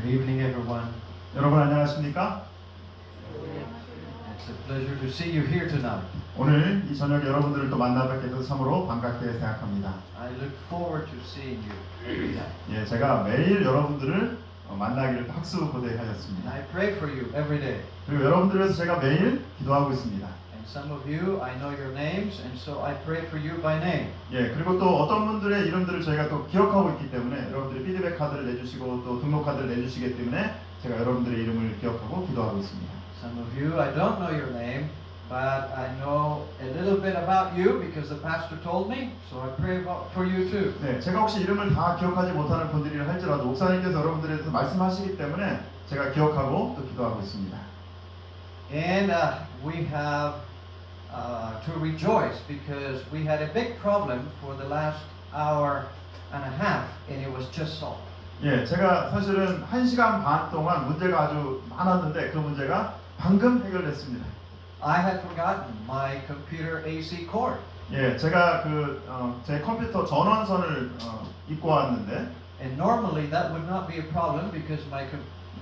Good evening, everyone. 여러분 안녕하십니까? It's a pleasure to see you here tonight. 오늘 이 저녁에 여러분들을 또 만나 뵙게 돼서 참으로 반갑게 생각합니다. I look forward to seeing you every night. 예, 제가 매일 여러분들을 만나기를 박수 And 고대하였습니다. I pray for you every day. 그리고 여러분들을 위해서 제가 매일 기도하고 있습니다. And some of you, I know your names, and so I pray for you by name. 예, 그리고 또 어떤 분들의 이름들을 저희가 또 기억하고 있기 때문에 여러분들이 피드백 카드를 내주시고 또 등록 카드를 내주시기 때문에 제가 여러분들의 이름을 기억하고 기도하고 있습니다. Some of you, I don't know your name, but I know a little bit about you because the pastor told me, so I pray for you too. 네, 제가 혹시 이름을 다 기억하지 못하는 분들이라 할지라도 목사님께서 여러분들에 대해서 말씀하시기 때문에 제가 기억하고 또 기도하고 있습니다. And we have to rejoice because we had a big problem for the last hour and a half, and it was just solved. 예, 제가 사실은 1시간 반 동안 문제가 아주 많았는데 그 문제가 방금 해결됐습니다. I had forgotten my computer AC cord. 예, 제가 제 컴퓨터 전원선을 입고 왔는데 And normally that would not be a problem because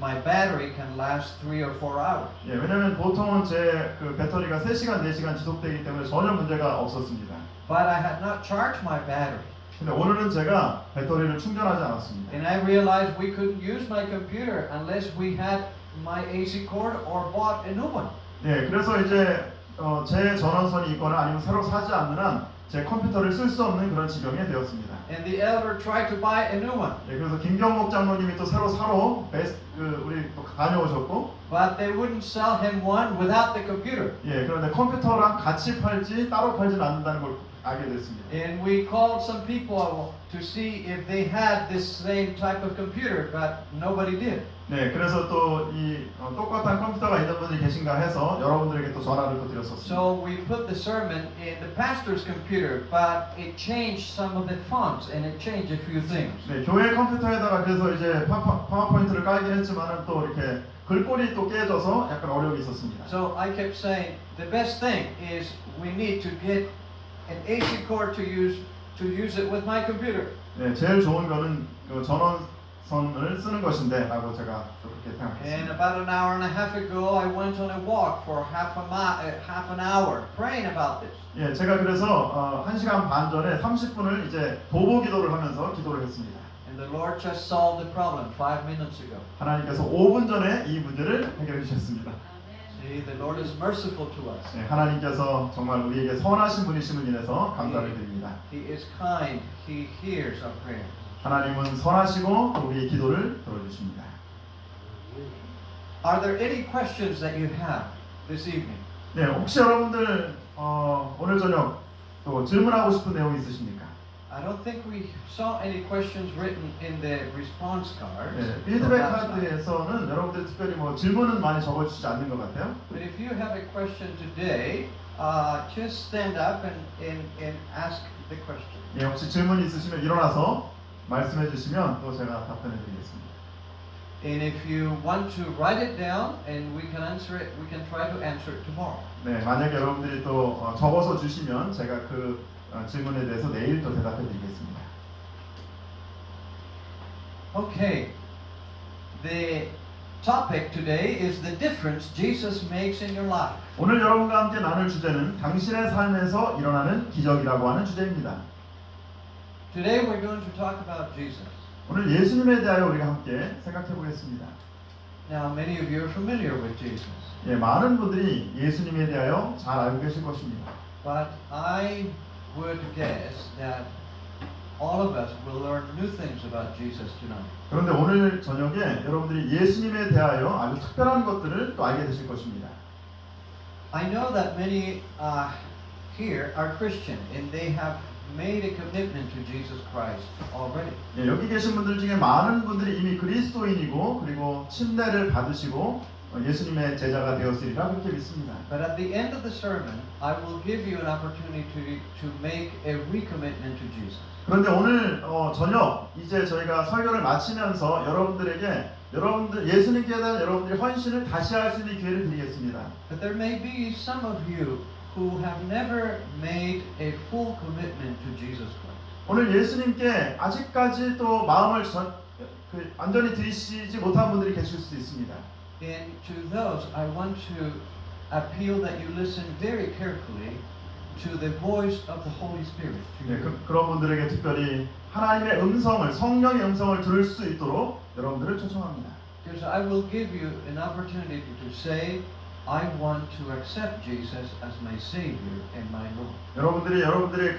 my battery can last 3 or 4 hours. 예, 왜냐면 보통은 제 배터리가 3시간, 4시간 지속되기 때문에 전혀 문제가 없었습니다. But I had not charged my battery. 근데 오늘은 제가 배터리를 충전하지 않았습니다. And I realized we couldn't use my computer unless we had my AC cord or bought a new one. 예, 그래서 이제 제 전원선이 있거나 아니면 새로 사지 않는 한 제 컴퓨터를 쓸 수 없는 그런 지경에 되었습니다. And the elder tried to buy a new one. 예, 그래서 김경목 장로님이 또 새로 사러 우리 또 다녀오셨고, But they wouldn't sell him one without the computer. 예, 그런데 컴퓨터랑 같이 팔지 따로 팔지는 않는다는 걸 알게 됐습니다. And we called some people to see if they had this same type of computer, but nobody did. 네, 그래서 또 이 똑같은 컴퓨터가 있는 분이 계신가 해서 여러분들에게 또 전화를 또 드렸었습니다. So we put the sermon in the pastor's computer, but it changed some of the fonts and it changed a few things. 네, 교회 컴퓨터에다가 그래서 이제 파워포인트를 깔긴 했지만은 또 이렇게 글꼴이 또 깨져서 약간 어려움이 있었습니다. So I kept saying the best thing is we need to get an AC cord to use it with my computer. 네, 제일 좋은 거는 전원선을 쓰는 것인데라고 제가 그렇게 And 생각했습니다. about an hour and a half ago, I went on a walk for half an hour praying about this. 예, 제가 그래서 1시간 반 전에 30분을 이제 도보 기도를 하면서 기도를 했습니다. And the Lord just solved the problem 5 minutes ago. 하나님께서 5분 전에 이 문제를 해결해 주셨습니다. See, the Lord is merciful to us. 네, 하나님께서 정말 우리에게 선하신 분이심을 인해서 감사를 드립니다. He is kind. He hears our prayer. 하나님은 선하시고 또 우리의 기도를 들어주십니다. Are there any questions that you have this evening? 네, 혹시 여러분들 오늘 저녁 또 질문하고 싶은 내용 있으십니까? I don't think we saw any questions written in the response cards. 네, 피드백 카드에서는 여러분들 특별히 뭐 질문은 많이 적어주시지 않는 것 같아요. But if you have a question today, just stand up and ask the question. 예, 혹시 질문 있으시면 일어나서 말씀해 주시면 또 제가 답변해 드리겠습니다. And if you want to write it down and we can answer it, we can try to answer it tomorrow. 네, 만약에 여러분들이 또 적어서 주시면 제가 그 질문에 대해서 내일 또 대답해 드리겠습니다. Okay. The topic today is the difference Jesus makes in your life. 오늘 여러분과 함께 나눌 주제는 당신의 삶에서 일어나는 기적이라고 하는 주제입니다. Today we're going to talk about Jesus. 오늘 예수님에 대하여 우리가 함께 생각해 보겠습니다. Now many of you are familiar with Jesus. 예, 많은 분들이 예수님에 대하여 잘 알고 계실 것입니다. But I would guess that all of us will learn new things about Jesus tonight. 그런데 오늘 저녁에 여러분들이 예수님에 대하여 아주 특별한 것들을 또 알게 되실 것입니다. I know that many here are Christian and they have made a commitment to Jesus Christ already. 예, 여기 계신 분들 중에 많은 분들이 이미 그리스도인이고 그리고 침례를 받으시고 예수님의 제자가 되었으리라 그렇게 믿습니다. But at the end of the sermon, I will give you an opportunity to make a recommitment to Jesus. 그런데 오늘 저녁 이제 저희가 설교를 마치면서 여러분들 예수님께 대한 여러분들의 헌신을 다시 할 수 있는 기회를 드리겠습니다. But there may be some of you who have never made a full commitment to Jesus Christ. 오늘 예수님께 아직까지 또 마음을 완전히 들으시지 못한 분들이 계실 수 있습니다. And to those, I want to appeal that you listen very carefully to the voice of the Holy Spirit. 네, 그런 분들에게 특별히 하나님의 음성을, 성령의 음성을 들을 수 있도록 여러분들을 초청합니다. Because I will give you an opportunity to say, I want to accept Jesus as my Savior and my Lord. 여러분들의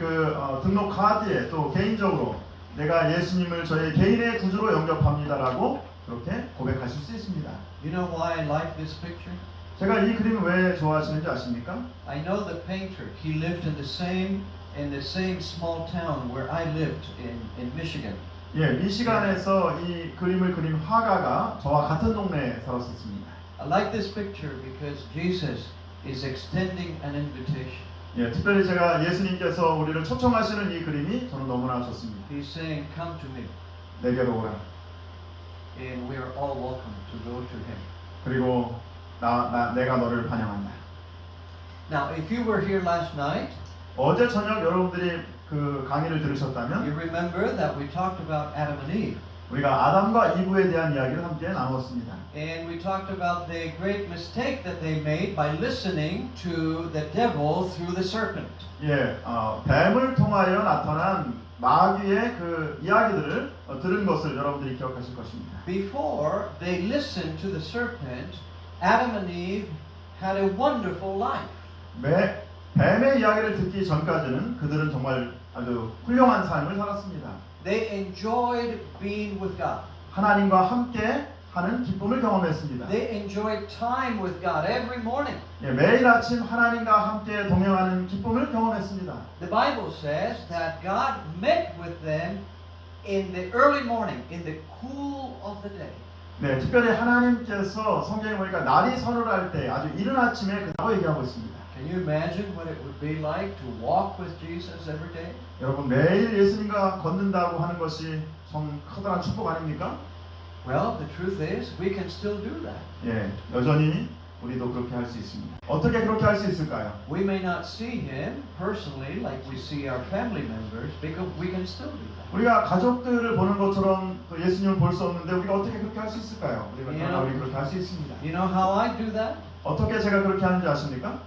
등록 카드에 또 개인적으로 내가 예수님을 저의 개인의 구주로 영접합니다라고 그렇게 고백하실 수 있습니다. You know why I like this picture? 제가 이 그림을 왜 좋아하시는지 아십니까? I know the painter. He lived in the same small town where I lived in Michigan. 예, 미시간에서 이 그림을 그린 화가가 저와 같은 동네에 살았었습니다. I like this picture because Jesus is extending an invitation. 예, 특별히 제가 예수님께서 우리를 초청하시는 이 그림이 저는 너무나 좋습니다. He's saying, "Come to me," 내게로 오라. and we are all welcome to go to Him. 그리고 내가 너를 환영한다. Now, if you were here last night, 어제 저녁 여러분들이 그 강의를 you 들으셨다면 remember that we talked about Adam and Eve, 우리가 아담과 이브에 대한 이야기를 함께 나누었습니다. and we talked about the great mistake that they made by listening to the devil through the serpent. 예, 뱀을 통하여 나타난 마귀의 그 이야기들을 들은 것을 여러분들이 기억하실 것입니다. Before they listened to the serpent, Adam and Eve had a wonderful life. 뱀의 이야기를 듣기 전까지는 그들은 정말 아주 훌륭한 삶을 살았습니다. They enjoyed being with God. 하나님과 함께 하는 기쁨을 경험했습니다. They enjoyed time with God every morning. 예, 매일 아침 하나님과 함께 동행하는 기쁨을 경험했습니다. The Bible says that God met with them in the early morning, in the cool of the day. 네, 특별히 하나님께서 성경에 보니까 날이 서늘할 때 아주 이른 아침에 그라고 얘기하고 있습니다. Can you imagine what it would be like to walk with Jesus every day? 여러분 매일 예수님과 걷는다고 하는 것이 참 커다란 축복 아닙니까? Well, the truth is, we can still do that. 예, 여전히 우리도 그렇게 할 수 있습니다. 어떻게 그렇게 할 수 있을까요? We may not see Him personally like we see our family members, because we can still do that. 우리가 가족들을 보는 것처럼 또 예수님을 볼 수 없는데 우리가 어떻게 그렇게 할 수 있을까요? 우리가 우리 그렇게 할 수 있습니다. You know how I do that? 어떻게 제가 그렇게 하는지 아십니까?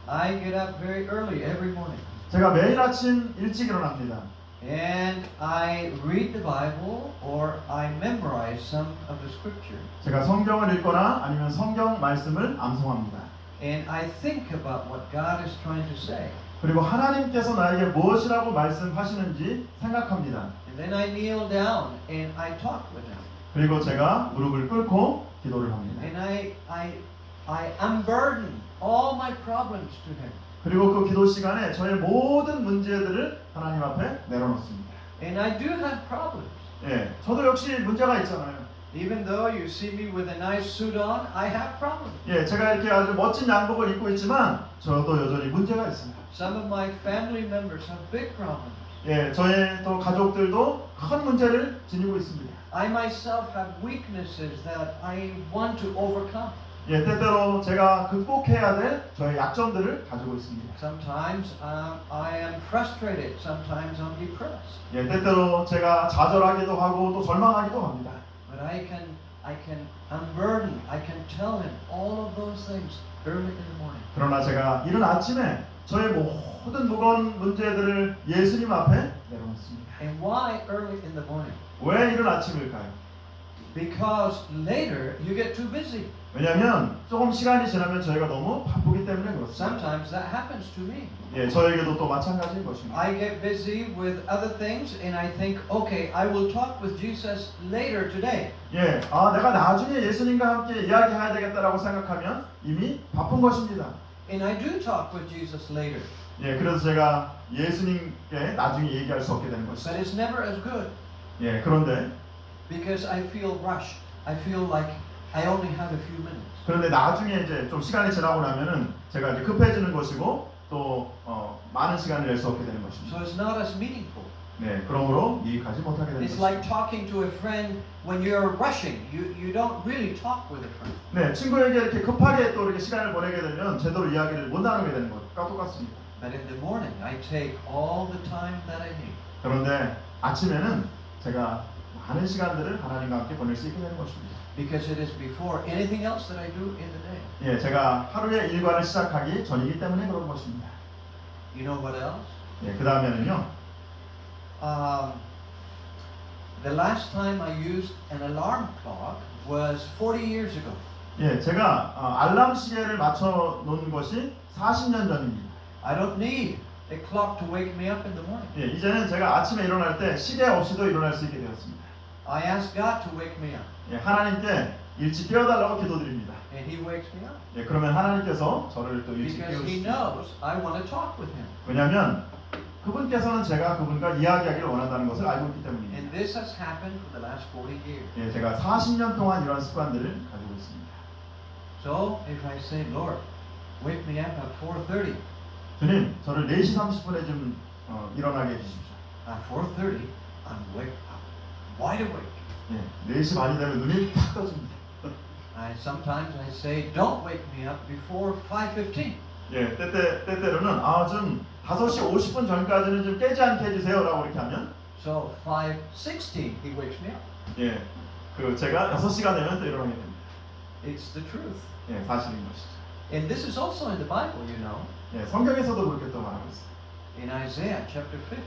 I get up very early every morning. 제가 매일 아침 일찍 일어납니다. And I read the Bible or I memorize some of the scripture. 제가 성경을 읽거나 아니면 성경 말씀을 암송합니다. And I think about what God is trying to say. 그리고 하나님께서 나에게 무엇이라고 말씀하시는지 생각합니다. And then I kneel down and I talk with Him. 그리고 제가 무릎을 꿇고 기도를 합니다. And I unburden all my problems to Him. 그리고 그 기도 시간에 저의 모든 문제들을 하나님 앞에 내려놓습니다. And I do have problems. 예, 저도 역시 문제가 있잖아요. Even though you see me with a nice suit on, I have problems. 예, 제가 이렇게 아주 멋진 양복을 입고 있지만 저도 여전히 문제가 있습니다. Some of my family members have big problems. 예, 저의 또 가족들도 큰 문제를 지니고 있습니다. I myself have weaknesses that I want to overcome. 예, 때때로 제가 극복해야 될 저의 약점들을 가지고 있습니다. Sometimes I am frustrated. Sometimes I'm depressed. 예, 때때로 제가 좌절하기도 하고 또 절망하기도 합니다. But I can unburden. I can tell Him all of those things early in the morning. 그러나 제가 이른 아침에 저의 모든 무거운 문제들을 예수님 앞에 내려놓습니다. And why early in the morning? 왜 이른 아침일까요? Because later you get too busy. 왜냐하면 조금 시간이 지나면 저희가 너무 바쁘기 때문에 그렇습니다. Sometimes that happens to me. 예, 저에게도 또 마찬가지인 것입니다. I get busy with other things and I think, okay, I will talk with Jesus later today. 예, 내가 나중에 예수님과 함께 이야기해야 되겠다라고 생각하면 이미 바쁜 것입니다. And I do talk with Jesus later. 예, 그래서 제가 예수님께 나중에 얘기할 수 없게 되는 것이죠. But it's never as good 예, 그런데 because I feel rushed. I feel like I only have a few minutes. 그런데 나중에 이제 좀 시간이 지나고 나면은 제가 이제 급해지는 것이고 또 많은 시간을 낼 수 없게 되는 것입니다. So it's not as meaningful. 네, 그러므로 이익하지 못하게 되는 It's 것입니다. like talking to a friend when you're rushing. You don't really talk with a friend. 네, 친구에게 이렇게 급하게 또 이렇게 시간을 보내게 되면 제대로 이야기를 못 나누게 되는 것과 똑같습니다. But in the morning, I take all the time that I need. 그런데 아침에는 제가 많은 시간들을 하나님과 함께 보낼 수 있게 되는 것입니다. Because it is before anything else that I do in the day. 예, 제가 하루의 일과를 시작하기 전이기 때문에 그런 것입니다. You know what else? 예, 그 다음에는요. The last time I used an alarm clock was 40 years ago. 예, 제가 알람 시계를 맞춰 놓은 것이 40년 전입니다. I don't need a clock to wake me up in the morning. 예, 이제는 제가 아침에 일어날 때 시계 없이도 일어날 수 있게 되었습니다. I ask God to wake me up, 예, 하나님께 일찍 깨워달라고 기도드립니다. and He wakes me up 예, 그러면 하나님께서 저를 또 일찍 because He 깨우시죠. knows I want to talk with Him. 왜냐하면 그분께서는 제가 그분과 이야기하기를 원한다는 것을 알고 있기 때문입니다. And this has happened for the last 40 years. 예, 제가 40년 동안 이런 습관들을 가지고 있습니다. So if I say, Lord, wake me up at 4:30, 주님, 저를 4시 30분에 좀 일어나게 해주십시오. at 4:30, I'm wide awake. 예, 4시 반이 되면 눈이 탁 떠집니다. Sometimes I say, don't wake me up before 5:15. 예, 때때로는 좀 5시 50분 전까지는 좀 깨지 않게 해주세요라고 이렇게 하면 So 5:16, He wakes me up. 예, 그 제가 6시가 되면 또 일어나게 됩니다. It's the truth. 예, 사실인 것이죠. And this is also in the Bible, you know. 예, 성경에서도 그렇게 또 말하고 있어요. In Isaiah chapter 50,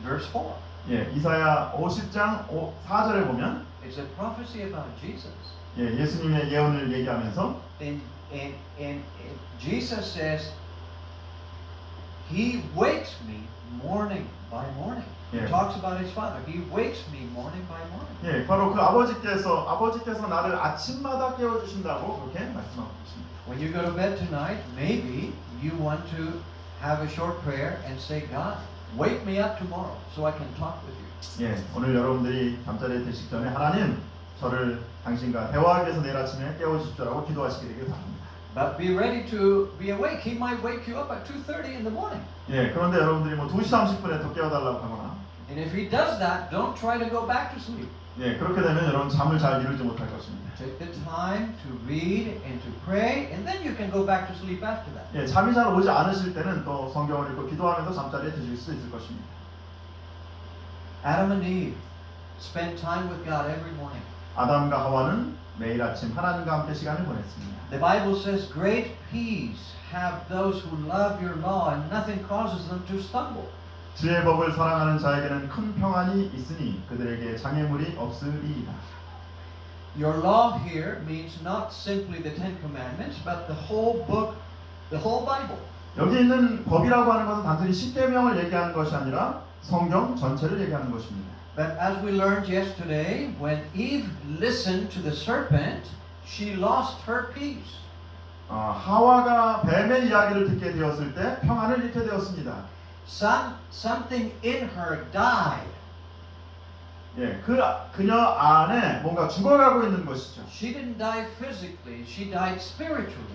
verse 4. 예, 이사야 50장 4절에 보면 It's a prophecy about Jesus. 예, 예수님의 예언을 얘기하면서 And Jesus says, He wakes me morning by morning. He Yeah. talks about His Father. He wakes me morning by morning. 예, 바로 그 아버지께서 나를 아침마다 깨워 주신다고 그렇게 말씀하고 있습니다. When you go to bed tonight, maybe you want to have a short prayer and say, God, wake me up tomorrow so I can talk with you. 예, 오늘 여러분들이 잠자리에 드시기 전에 하나님 저를 당신과 대화하기 위해서 내일 아침에 깨워 주십시오라고 기도하시게 되길 바랍니다. But be ready to be awake. He might wake you up at 2:30 in the morning. 예, 그런데 여러분들이 뭐 2시 30분에 또 깨워달라고 하거나 And if He does that, don't try to go back to sleep. 예, 그렇게 되면 여러분 잠을 잘 이루지 못할 것입니다. Take the time to read and to pray, and then you can go back to sleep after that. 예, 잠이 잘 오지 않으실 때는 또 성경을 읽고 기도하면서 잠자리에 드실 수 있을 것입니다. Adam and Eve spent time with God every morning. 아담과 하와는 매일 아침 하나님과 함께 시간을 보냈습니다. The Bible says, great peace have those who love your law, and nothing causes them to stumble. 주의 법을 사랑하는 자에게는 큰 평안이 있으니 그들에게 장애물이 없으리이다. Your law here means not simply the Ten Commandments, but the whole book, the whole Bible. 여기 있는 법이라고 하는 것은 단순히 십계명을 얘기하는 것이 아니라 성경 전체를 얘기하는 것입니다. But as we learned yesterday, when Eve listened to the serpent, she lost her peace. 하와가 뱀의 이야기를 듣게 되었을 때 평안을 잃게 되었습니다. Something in her died. 예, 그녀 안에 뭔가 죽어가고 있는 것이죠. She didn't die physically, she died spiritually.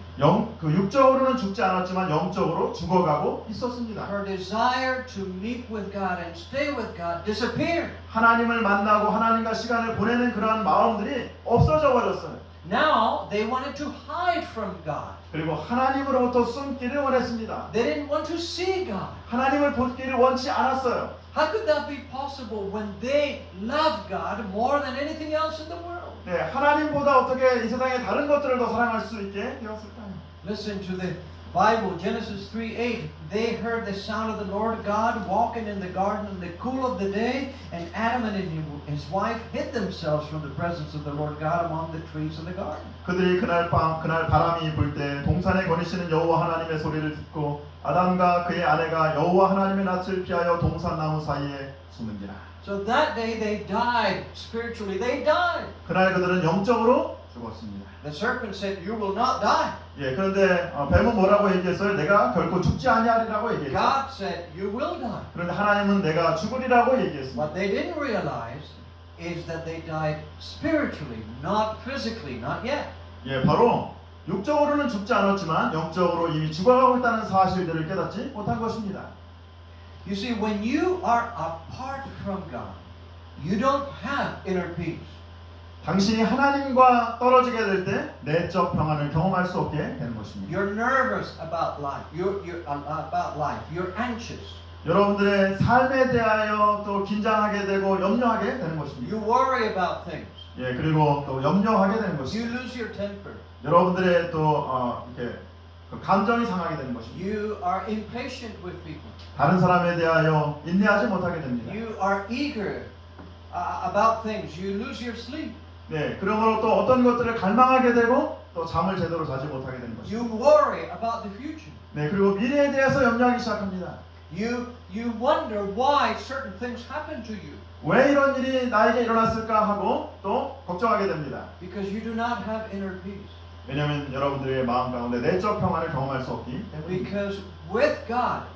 육적으로는 죽지 않았지만 영적으로 죽어가고 있었습니다. Her desire to meet with God and stay with God disappeared. 하나님을 만나고 하나님과 시간을 보내는 그러한 마음들이 없어져 버렸어요. Now they wanted to hide from God. 그리고 하나님으로부터 숨기를 원했습니다. They didn't want to see God. 하나님을 보기를 원치 않았어요. How could that be possible when they love God more than anything else in the world? 네, 하나님보다 어떻게 이 세상의 다른 것들을 더 사랑할 수 있게 되었을까요? Listen to the Bible, Genesis 3:8. They heard the sound of the Lord God walking in the garden in the cool of the day, and Adam and his wife hid themselves from the presence of the Lord God among the trees of the garden. 그들이 그날 바람이 불 때 동산에 거니시는 여호와 하나님의 소리를 듣고 아담과 그의 아내가 여호와 하나님의 낯을 피하여 동산 나무 사이에 숨은지라. So that day they died spiritually. They died. 그날 그들은 영적으로 죽었습니다. The serpent said, "You will not die." 예, 그런데 뱀은 뭐라고 얘기했어요? 내가 결코 죽지 아니하리라고 얘기했어요. God said, "You will die." 그런데 하나님은 내가 죽으리라고 얘기했습니다. What they didn't realize is that they died spiritually, not physically, not yet. 예, 바로 육적으로는 죽지 않았지만 영적으로 이미 죽어가고 있다는 사실들을 깨닫지 못한 것입니다. You see, when you are apart from God, you don't have inner peace. 당신이 하나님과 떨어지게 될 때 내적 평안을 경험할 수 없게 되는 것입니다. You're nervous about life. You're about life. You're anxious. 여러분들의 삶에 대하여 또 긴장하게 되고 염려하게 되는 것입니다. You worry about things. 예, 그리고 또 염려하게 되는 You 것입니다. lose your temper. 여러분들의 또 이렇게 그 감정이 상하게 되는 것입니다. You are impatient with people. 다른 사람에 대하여 인내하지 못하게 됩니다. You are eager about things. You lose your sleep. 네, 그러므로 또 어떤 것들을 갈망하게 되고 또 잠을 제대로 자지 못하게 되는 것입니다. You worry about the future. 네, 그리고 미래에 대해서 염려하기 시작합니다. You wonder why certain things happen to you. 왜 이런 일이 나에게 일어났을까 하고 또 걱정하게 됩니다. Because you do not have inner peace. 왜냐하면 여러분들의 마음 가운데 내적 평안을 경험할 수 없기 때문입니다. Because with God,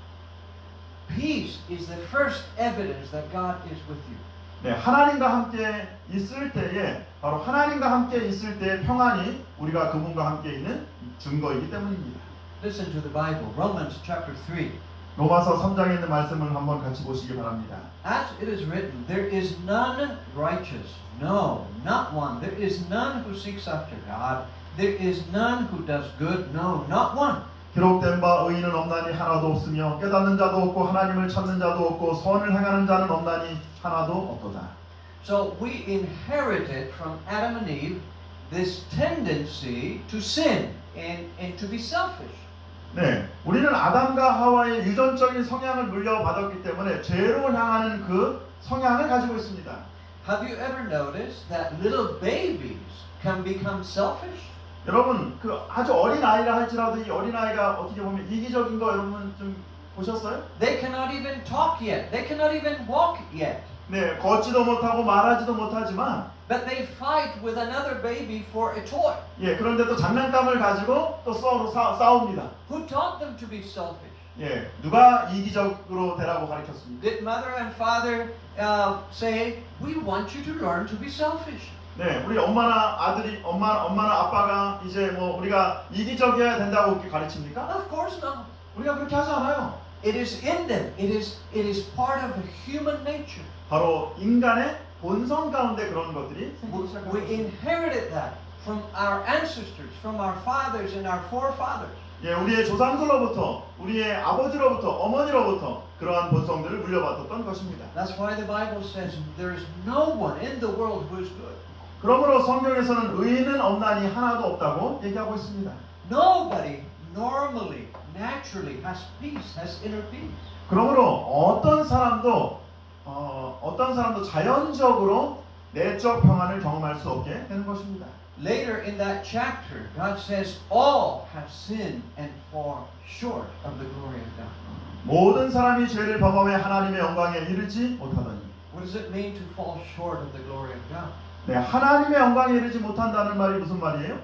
peace is the first evidence that God is with you. 네, 하나님과 함께 있을 때에 바로 하나님과 함께 있을 때의 평안이 우리가 그분과 함께 있는 증거이기 때문입니다. Listen to the Bible, Romans chapter 3. 로마서 3장에 있는 말씀을 한번 같이 보시기 바랍니다. As it is written, there is none righteous, no, not one. There is none who seeks after God. There is none who does good, no, not one. 기록된 바 의인은 없나니 하나도 없으며 깨닫는 자도 없고 하나님을 찾는 자도 없고 선을 행하는 자는 없나니 하나도 없도다. So we inherited from Adam and Eve this tendency to sin and to be selfish. 네, 우리는 아담과 하와의 유전적인 성향을 물려받았기 때문에 죄로 향하는 그 성향을 가지고 있습니다. Have you ever noticed that little babies can become selfish? 여러분, 그 아주 어린 아이라 할지라도 이 어린 아이가 어떻게 보면 이기적인 거 여러분 좀 보셨어요? They cannot even talk yet. They cannot even walk yet. 네, 걷지도 못하고 말하지도 못하지만, But they fight with another baby for a toy. 예, 그런데 또 장난감을 가지고 또 서로 싸웁니다. Who taught them to be selfish? 예, 누가 이기적으로 되라고 가르쳤습니까? Did mother and father say, "We want you to learn to be selfish"? 네, 우리 엄마나 아빠가 이제 뭐 우리가 이기적이어야 된다고 그렇게 가르칩니까? Of course not. 우리가 그렇게 하지 않아요. It is in them. It is part of human nature. 바로 인간의 본성 가운데 그런 것들이 생기기 We 시작합니다. inherited that from our ancestors, from our fathers and our forefathers. 예, 우리의 조상들로부터, 우리의 아버지로부터, 어머니로부터 그러한 본성들을 물려받았던 것입니다. That's why the Bible says there is no one in the world who is good. 그러므로 성경에서는 의인은 없나니 하나도 없다고 얘기하고 있습니다. Nobody normally, naturally has peace, has inner peace. 그러므로 어떤 사람도 자연적으로 내적 평안을 경험할 수 없게 되는 것입니다. Later in that chapter, God says, all have sinned and fall short of the glory of God. 모든 사람이 죄를 범함해 하나님의 영광에 이르지 못하더니. What does it mean to fall short of the glory of God? 네, 하나님의 영광에 이르지 못한다는 말이 무슨 말이에요?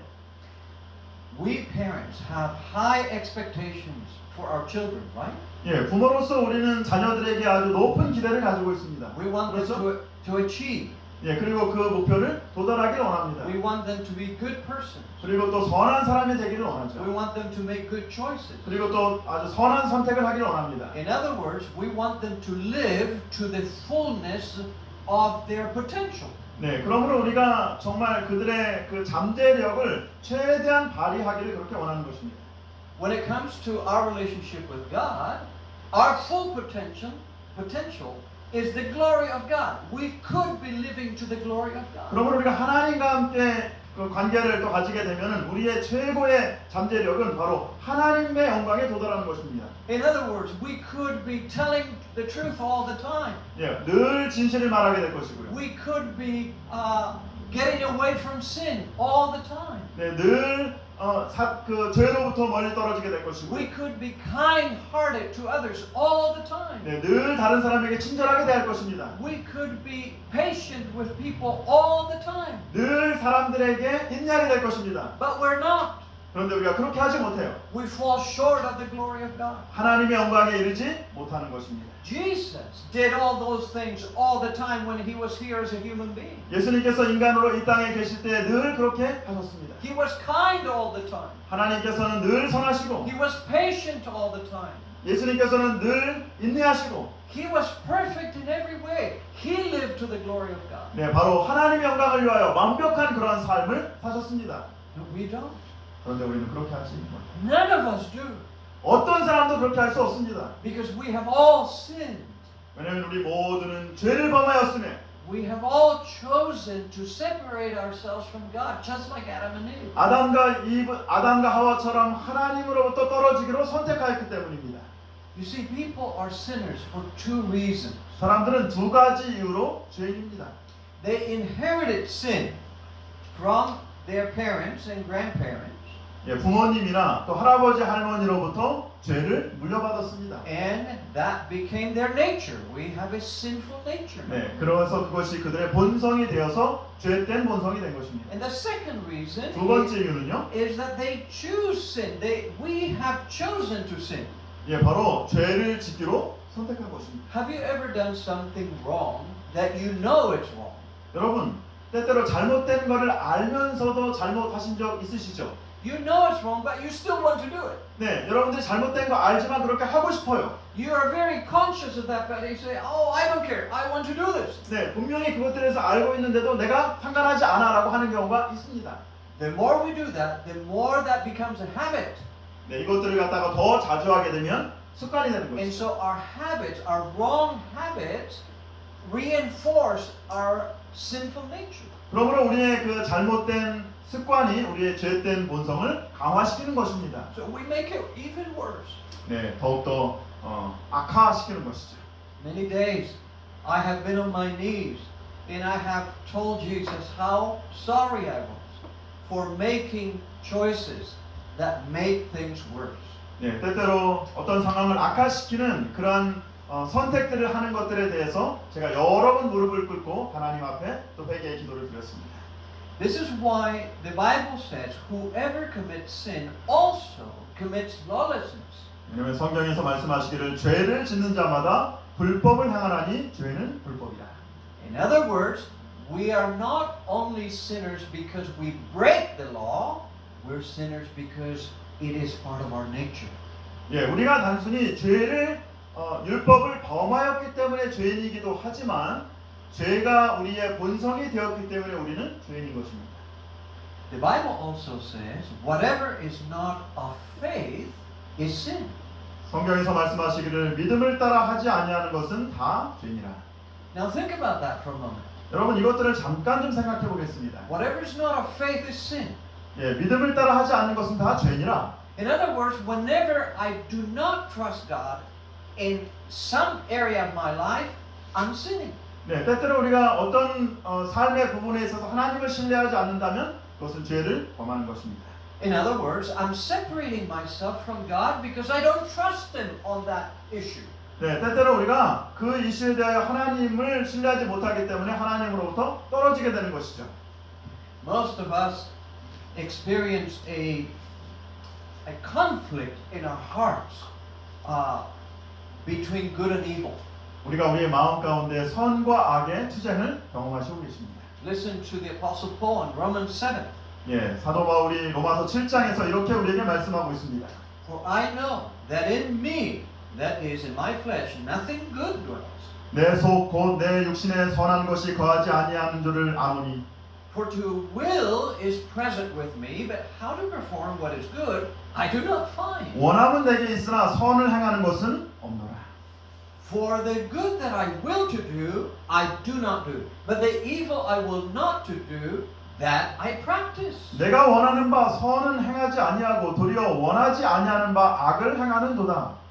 We parents have high expectations for our children, right? 예, 부모로서 우리는 자녀들에게 아주 높은 기대를 가지고 있습니다. We want them 그렇죠? to achieve. 예, 그리고 그 목표를 도달하기를 원합니다. We want them to be good persons. 그리고 또 선한 사람이 되기를 We 원하죠. want them to make good choices. 그리고 또 아주 선한 선택을 하기를 원합니다. In other words, we want them to live to the fullness of their potential. 네, 그러므로 우리가 정말 그들의 그 잠재력을 최대한 발휘하기를 그렇게 원하는 것입니다. When it comes to our relationship with God, our full potential is the glory of God. We could be living to the glory of God. 그러므로 우리가 하나님과 함께 그 관계를 또 가지게 되면은 우리의 최고의 잠재력은 바로 하나님의 영광에 도달하는 것입니다. In other words, we could be telling the truth all the time. 예, 늘 진실을 말하게 될 것이고요. We could be getting away from sin all the time. 네, 늘 그 죄로부터 멀리 떨어지게 될 것이고, We could be kind-hearted to others all the time. 네, 늘 다른 사람에게 친절하게 대할 것입니다. We could be patient with people all the time. 늘 사람들에게 인내하게 될 것입니다. But we're not. 그런데 우리가 그렇게 하지 못해요. We fall short of the glory of God. 하나님의 영광에 이르지 못하는 것입니다. Jesus did all those things all the time when he was here as a human being. 예수님께서 인간으로 이 땅에 계실 때 늘 그렇게 하셨습니다. He was kind all the time. 하나님께서는 늘 선하시고, He was patient all the time. 예수님께서는 늘 인내하시고, He was perfect in every way. He lived to the glory of God. 네, 바로 하나님의 영광을 위하여 완벽한 그러한 삶을 사셨습니다. But we don't. 그런데 우리는 그렇게 하지 못합니다. None of us do. 어떤 사람도 그렇게 할 수 없습니다. Because we have all sinned. 왜냐하면 우리 모두는 죄를 범하였으며 We have all chosen to separate ourselves from God, just like Adam and Eve. 아담과 하와처럼 하나님으로부터 떨어지기로 선택하였기 때문입니다. You see, people are sinners for two reasons. 사람들은 두 가지 이유로 죄인입니다. They inherited sin from their parents and grandparents. 예, 부모님이나 또 할아버지 할머니로부터 죄를 물려받았습니다. And that became their nature. We have a sinful nature. 네, 그래서 그것이 그들의 본성이 되어서 죄된 본성이 된 것입니다. And the second reason 두 번째 이유는요. is that they choose sin. We have chosen to sin. 예, 바로 죄를 짓기로 선택한 것입니다. Have you ever done something wrong that you know it's wrong? 여러분, 때때로 잘못된 것을 알면서도 잘못하신 적 있으시죠? You know it's wrong, but you still want to do it. 네, 여러분들이 잘못된 거 알지만 그렇게 하고 싶어요. You are very conscious of that, but you say, "Oh, I don't care. I want to do this." 네, 분명히 그것들에 대해서 알고 있는데도 내가 상관하지 않아라고 하는 경우가 있습니다. The more we do that, the more that becomes a habit. 네, 이것들을 갖다가 더 자주 하게 되면 습관이 되는 And 것이죠. so our habits, our wrong habits, reinforce our sinful nature. 그러므로 우리의 그 잘못된 습관이 우리의 죄된 본성을 강화시키는 것입니다. So we make it even worse. 네, 더욱더 악화시키는 것이죠. Many days I have been on my knees and I have told Jesus how sorry I was for making choices that make things worse. 네, 때때로 어떤 상황을 악화시키는 그런 선택들을 하는 것들에 대해서 제가 여러 번 무릎을 꿇고 하나님 앞에 또 회개의 기도를 드렸습니다. This is why the Bible says, whoever commits sin also commits lawlessness. 왜냐하면 성경에서 말씀하시기를 죄를 짓는 자마다 불법을 행하나니 죄는 불법이다. In other words, we are not only sinners because we break the law, we're sinners because it is part of our nature. 예, 우리가 단순히 율법을 범하였기 때문에 죄인이기도 하지만 죄가 우리의 본성이 되었기 때문에 우리는 죄인인 것입니다. The Bible also says, whatever is not of faith is sin. 성경에서 말씀하시기를 믿음을 따라 하지 아니하는 것은 다 죄니라. Now think about that for a moment. 여러분 이것들을 잠깐 좀 생각해 보겠습니다. Whatever is not of faith is sin. 예, 믿음을 따라 하지 않는 것은 다 죄니라. In other words, whenever I do not trust God in some area of my life, I'm sinning. 네, 때때로 우리가 어떤 삶의 부분에 있어서 하나님을 신뢰하지 않는다면 그것은 죄를 범하는 것입니다. In other words, I'm separating myself from God because I don't trust Him on that issue. 네, 때때로 우리가 그 이슈에 대하여 하나님을 신뢰하지 못하기 때문에 하나님으로부터 떨어지게 되는 것이죠. Most of us experience a conflict in our hearts between good and evil. 우리가 우리의 마음 가운데 선과 악의 투쟁을 경험하시고 계십니다. Listen to the Apostle Paul in Romans 7. 예, 사도 바울이 로마서 7장에서 이렇게 우리에게 말씀하고 있습니다. For I know that in me, that is in my flesh, nothing good dwells. 내 속 곧 내 육신에 선한 것이 거하지 아니하는 줄을 아노니. For to will is present with me, but how to perform what is good, I do not find. 원함은 내게 있으나 선을 행하는 것은 없노라. For the good that I will to do, I do not do. But the evil I will not to do, that I practice. 내가 원하는 바 선은 행하지 아니하고 도리어 원하지 아니하는 바 악을 행하는도다.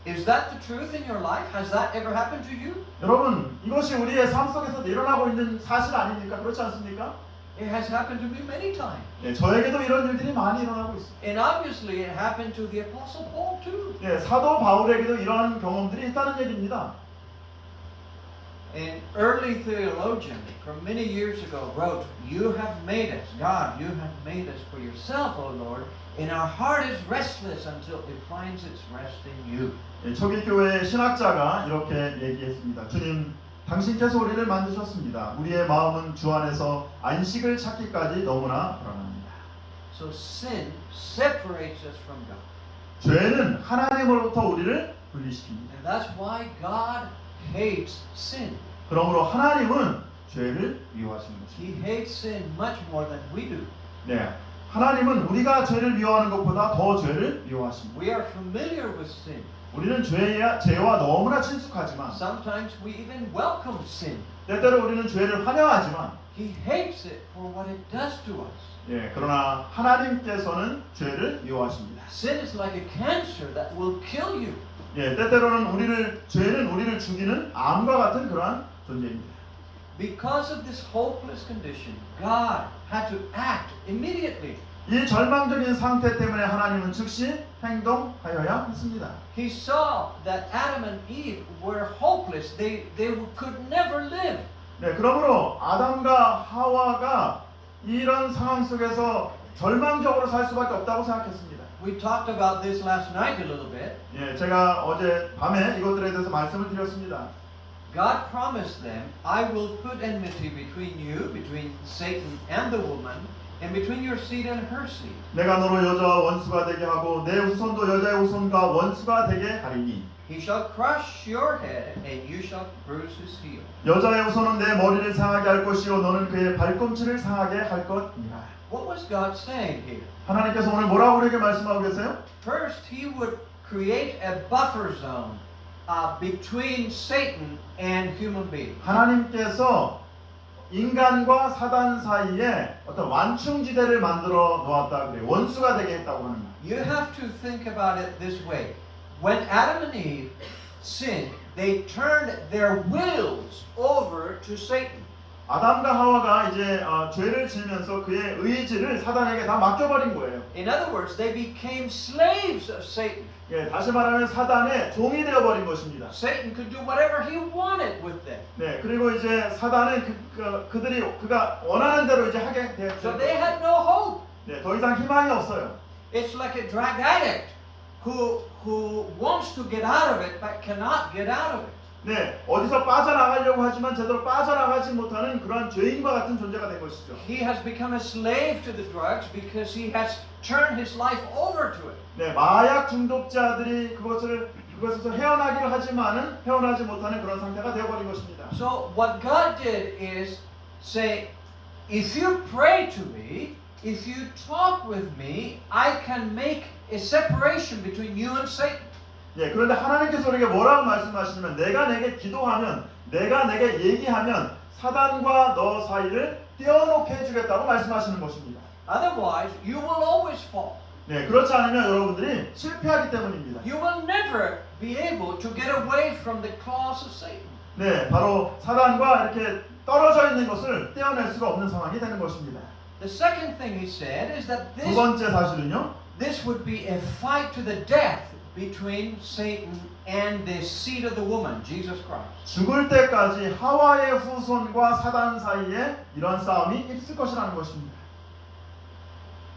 Is that the truth in your life? Has that ever happened to you? 여러분, 이것이 우리의 삶 속에서 일어나고 있는 사실 아닙니까? 그렇지 않습니까? It has happened to me many times. 예, 저에게도 이런 일들이 많이 일어나고 있습니다. And obviously it happened to the Apostle Paul too. 예, 사도 바울에게도 이러한 경험들이 있다는 얘기입니다. An early theologian from many years ago wrote, "You have made us, God, you have made us for yourself, O Lord, and our heart is restless until it finds its rest in you." 예, 초기 교회의 신학자가 이렇게 얘기했습니다. 주님, 당신께서 우리를 만드셨습니다. 우리의 마음은 주 안에서 안식을 찾기까지 너무나 불안합니다. So sin separates us from God. 죄는 하나님으로부터 우리를 분리시킵니다. And that's why God hates sin. 그러므로 하나님은 죄를 미워하시는 것입니다. He hates sin much more than we do. 네, 하나님은 우리가 죄를 미워하는 것보다 더 죄를 미워하십니다. We are familiar with sin. 우리는 죄와 너무나 친숙하지만 Sometimes we even welcome sin. 때때로 우리는 죄를 환영하지만 He hates it for what it does to us. 예, 그러나 하나님께서는 죄를 미워하십니다. Sin is like a cancer that will kill you. 예, 때때로는 죄는 우리를 죽이는 암과 같은 그러한 존재입니다. Because of this hopeless condition, God had to act immediately. 이 절망적인 상태 때문에 하나님은 즉시 행동하여야 했습니다. He saw that Adam and Eve were hopeless. They could never live. 네, 그러므로 아담과 하와가 이런 상황 속에서 절망적으로 살 수밖에 없다고 생각했습니다. We talked about this last night a little bit. 예, 제가 어제 밤에 이것들에 대해서 말씀을 드렸습니다. God promised them, I will put enmity between you, between Satan and the woman, and between your seed and her seed. 내가 너로 여자와 원수가 되게 하고 내 후손도 여자의 후손과 원수가 되게 하리니 He shall crush your head, and you shall bruise his heel. 여자의 후손은 내 머리를 상하게 할 것이요 너는 그의 발꿈치를 상하게 할 것이니라. What was God saying here? 하나님께서 오늘 뭐라고 우리에게 말씀하고 계세요? First, he would create a buffer zone between Satan and human beings. 하나님께서 인간과 사단 사이에 어떤 완충지대를 만들어 놓았다 그래요. 원수가 되게 했다고 하는 거예요. You have to think about it this way. When Adam and Eve sinned, they turned their wills over to Satan. 아담과 하와가 이제 죄를 지으면서 그의 의지를 사단에게 다 맡겨버린 거예요. In other words, they became slaves of Satan. 예, 다시 말하면 사단의 종이 되어버린 것입니다. Satan could do whatever he wanted with them. 네, 그리고 이제 사단은 그가 원하는 대로 이제 하게 되었죠. So they had no hope. 네, 더 이상 희망이 없어요. It's like a drug addict who wants to get out of it but cannot get out of it. 네, 어디서 빠져나가려고 하지만 제대로 빠져나가지 못하는 그런 죄인과 같은 존재가 된 것이죠. He has become a slave to the drugs because he has turned his life over to it. 네, 마약 중독자들이 그것에서 헤어나기를 하지만은 헤어나지 못하는 그런 상태가 되어버린 것입니다. So what God did is say, if you pray to me, if you talk with me, I can make a separation between you and Satan. 예, 그런데 하나님께서 우리에게 뭐라고 말씀하시냐면 내가 내게 기도하면 내가 내게 얘기하면 사단과 너 사이를 떼어놓게 해주겠다고 말씀하시는 것입니다. Otherwise, you will always fall. 네, 그렇지 않으면 여러분들이 실패하기 때문입니다. You will never be able to get away from the claws of Satan. 네, 바로 사단과 이렇게 떨어져 있는 것을 떼어낼 수가 없는 상황이 되는 것입니다. The second thing he said is that 두 번째 사실은요. this would be a fight to the death between Satan and the seed of the woman, Jesus Christ. 죽을 때까지 하와의 후손과 사단 사이에 이런 싸움이 있을 것이라는 것입니다.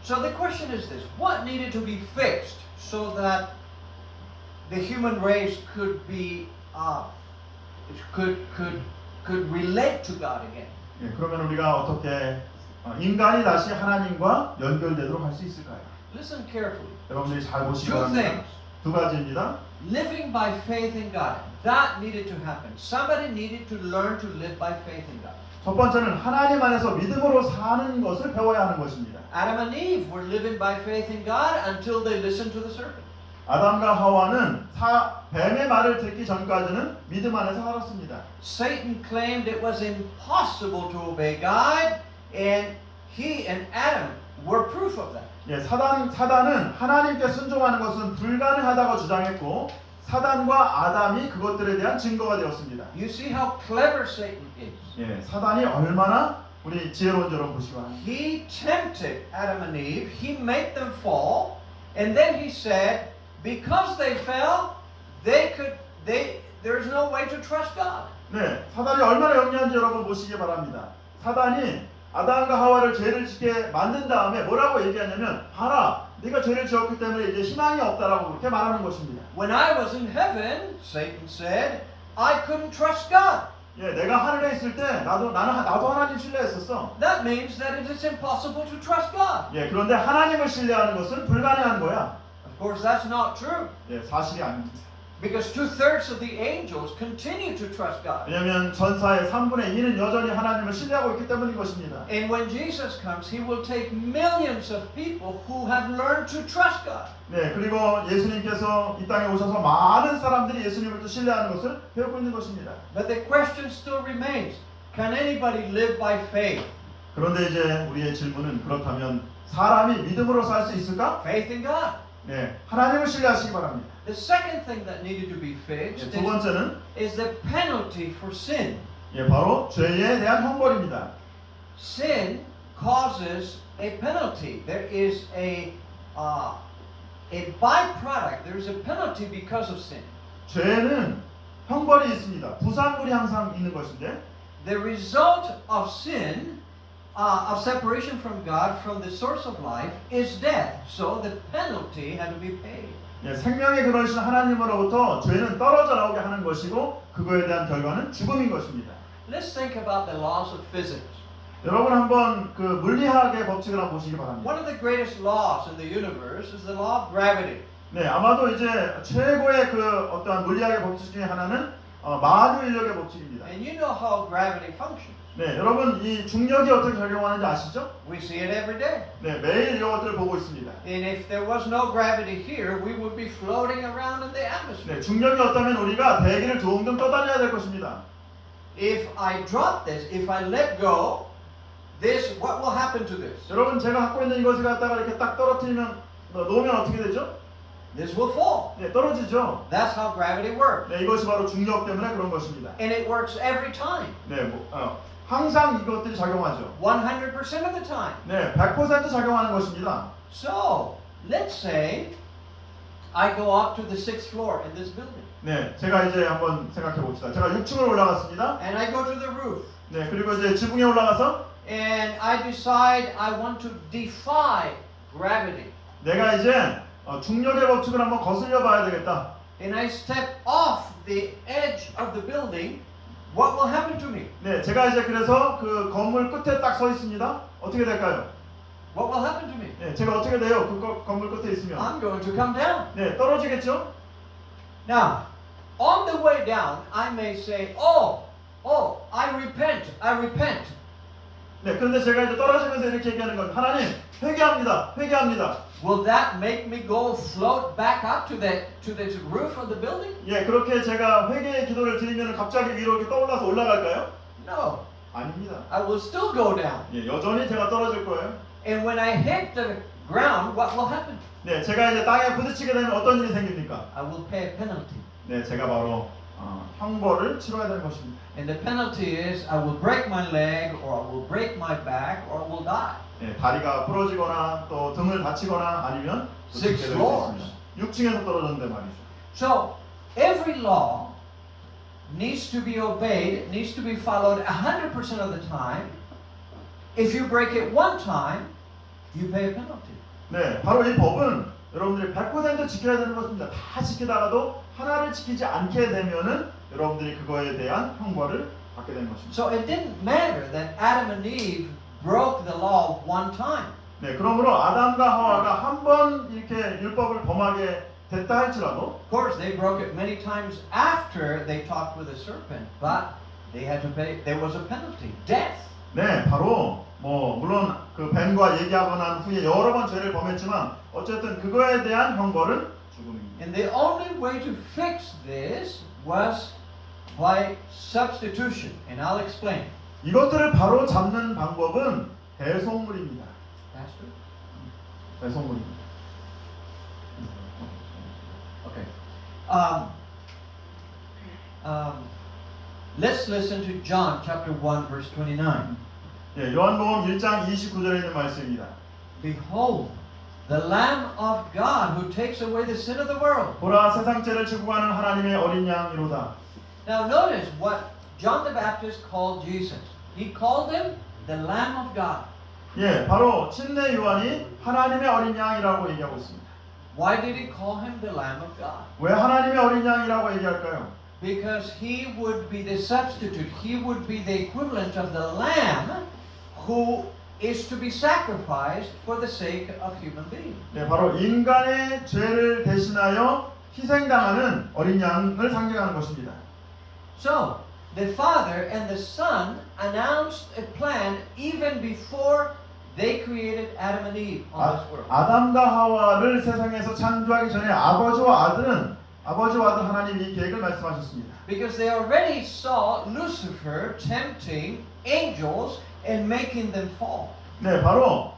So the question is this: what needed to be fixed so that the human race could be could relate to God again? 예, 그러면 우리가 어떻게 인간이 다시 하나님과 연결되도록 할 수 있을까요? Listen carefully. 여러분들이 잘 보시기 Two 바랍니다. things. 두 가지입니다. Living by faith in God. That needed to happen. Somebody needed to learn to live by faith in God. 첫 번째는 하나님 안에서 믿음으로 사는 것을 배워야 하는 것입니다. Adam and Eve were living by faith in God until they listened to the serpent. 아담과 하와는 뱀의 말을 듣기 전까지는 믿음 안에서 살았습니다. Satan claimed it was impossible to obey God, and he and Adam were proof of that. 예, 사단은 하나님께 순종하는 것은 불가능하다고 주장했고 사단과 아담이 그것들에 대한 증거가 되었습니다. You see how clever Satan is. 예, 사단이 얼마나 우리 지혜로운 줄 보시기 바랍니다. He tempted Adam and Eve. He made them fall, and then he said, because they fell, there's no way to trust God. 네, 사단이 얼마나 영리한지 여러분 보시기 바랍니다. 사단이 아담과 하와를 죄를 짓게 만든 다음에 뭐라고 얘기하냐면 봐라, 네가 죄를 지었기 때문에 이제 희망이 없다라고 그렇게 말하는 것입니다. When I was in heaven, Satan said, I couldn't trust God. 예, 내가 하늘에 있을 때 나도 하나님 신뢰했었어. That means that it is impossible to trust God. 예, 그런데 하나님을 신뢰하는 것은 불가능한 거야. Of course, that's not true. 예, 사실이 아닙니다. Because 2/3 of the angels continue to trust God. 왜냐하면 전사의 3분의 2는 여전히 하나님을 신뢰하고 있기 때문인 것입니다. And when Jesus comes, he will take millions of people who have learned to trust God. 네, 그리고 예수님께서 이 땅에 오셔서 많은 사람들이 예수님을 또 신뢰하는 것을 배우고 있는 것입니다. But the question still remains, can anybody live by faith? 그런데 이제 우리의 질문은 그렇다면 사람이 믿음으로 살 수 있을까? Faith in God. 네, 하나님을 신뢰하시기 바랍니다. The second thing that needed to be fixed 두 번째는 is the penalty for sin. 바로 죄에 대한 형벌입니다. Sin causes a penalty. There is a byproduct. There is a penalty because of sin. 죄는 형벌이 있습니다. 부산물이 항상 있는 것인데 The result of sin, of separation from God, from the source of life, is death. So the penalty had to be paid. 생명의 근원이신 하나님으로부터 죄는 떨어져 나오게 하는 것이고 그거에 대한 결과는 죽음인 것입니다. Let's think about the laws of physics. 여러분 한번 그 물리학의 법칙을 한번 보시기 바랍니다. One of the greatest laws in the universe is the law of gravity. 네, 아마도 이제 최고의 그 어떠한 물리학의 법칙 중에 하나는 만유 인력의 법칙입니다. And you know how gravity functions. 네, 여러분 이 중력이 어떻게 작용하는지 아시죠? We see it every day. 네, 매일 이런 것들을 보고 있습니다. And if there was no gravity here, we would be floating around in the atmosphere. 네, 중력이 없다면 우리가 대기를 둥둥 떠다녀야 될 것입니다. If I drop this, if I let go, this, what will happen to this? 여러분 제가 갖고 있는 이것을 갖다가 이렇게 딱 떨어뜨리면 놓으면 어떻게 되죠? This will fall. 네, 떨어지죠. That's how gravity works. 네, 이것이 바로 중력 때문에 그런 것입니다. And it works every time. 네, 항상 이것들이 작용하죠. 100% of the time. 네, 100% 작용하는 것입니다. So, let's say I go up to the 6th floor in this building. 네, 제가 이제 한번 생각해 봅시다. 제가 6층을 올라갔습니다. And I go to the roof. 네, 그리고 이제 지붕에 올라가서 And I decide I want to defy gravity. 내가 이제 중력의 법칙을 한번 거슬려 봐야 되겠다. And I step off the edge of the building. What will happen to me? 네, 제가 이제 그래서 그 건물 끝에 딱 서 있습니다. 어떻게 될까요? What will happen to me? 네, 제가 어떻게 돼요? 그 건물 끝에 있으면. I'm going to come down. 네, 떨어지겠죠? Now, on the way down, I may say, oh, I repent. 네, 그런데 제가 이제 떨어지면서 이렇게 얘기하는 건 하나님, 회개합니다. Will that make me go float back up to the roof of the building? 예, 그렇게 제가 회개의 기도를 드리면 갑자기 위로 이렇게 떠올라서 올라갈까요? No. 아닙니다. I will still go down. 예, 여전히 제가 떨어질 거예요. And when I hit the ground, what will happen? 네, 제가 이제 땅에 부딪히게 되면 어떤 일이 생깁니까? I will pay a penalty. 네, 제가 바로 형벌을 치러야 되는 것입니다. And the penalty is I will break my leg, or I will break my back, or I will die. 네, 다리가 부러지거나 또 등을 다치거나 아니면 Six 죽게 될 수 floors. 있습니다. 6층에서 떨어졌는데 말이죠. So every law needs to be obeyed, needs to be followed 100% of the time. If you break it one time, you pay a penalty. 네, 바로 이 법은 여러분들이 100% 지켜야 되는 것입니다. 다 지키다가도 하나를 지키지 않게 되면은 여러분들이 그거에 대한 형벌을 받게 되는 것입니다. So it didn't matter that Adam and Eve broke the law one time. 네, 그러므로 아담과 하와가 한 번 이렇게 율법을 범하게 됐다 할지라도 Of course, they broke it many times after they talked with the serpent, but they had to pay. There was a penalty, death. 네, 바로 물론 그 뱀과 얘기하고 난 후에 여러 번 죄를 범했지만 어쨌든 그거에 대한 형벌은 죽음입니다. And the only way to fix this was by substitution, and I'll explain. 이것들을 바로 잡는 방법은 배송물입니다. Pastor? 배송물입니다. Okay. Let's listen to John chapter 1 verse 29. 예, 요한복음 1장 29절에 있는 말씀입니다. Behold, the Lamb of God who takes away the sin of the world. 보라 세상 죄를 지고 가는 하나님의 어린 양이로다. Now notice what John the Baptist called Jesus. He called him the Lamb of God. 예, 바로 침례 요한이 하나님의 어린 양이라고 얘기하고 있습니다. Why did he call him the Lamb of God? 왜 하나님의 어린 양이라고 얘기할까요? Because he would be the substitute. He would be the equivalent of the lamb who is to be sacrificed for the sake of human beings. 네, 바로 인간의 죄를 대신하여 희생당하는 어린 양을 상징하는 것입니다. So, the Father and the Son announced a plan even before they created Adam and Eve on this world. 아담과 하와를 세상에서 창조하기 전에 아버지와 아들 하나님이 이 계획을 말씀하셨습니다. Because they already saw Lucifer tempting angels and making them fall. 네, 바로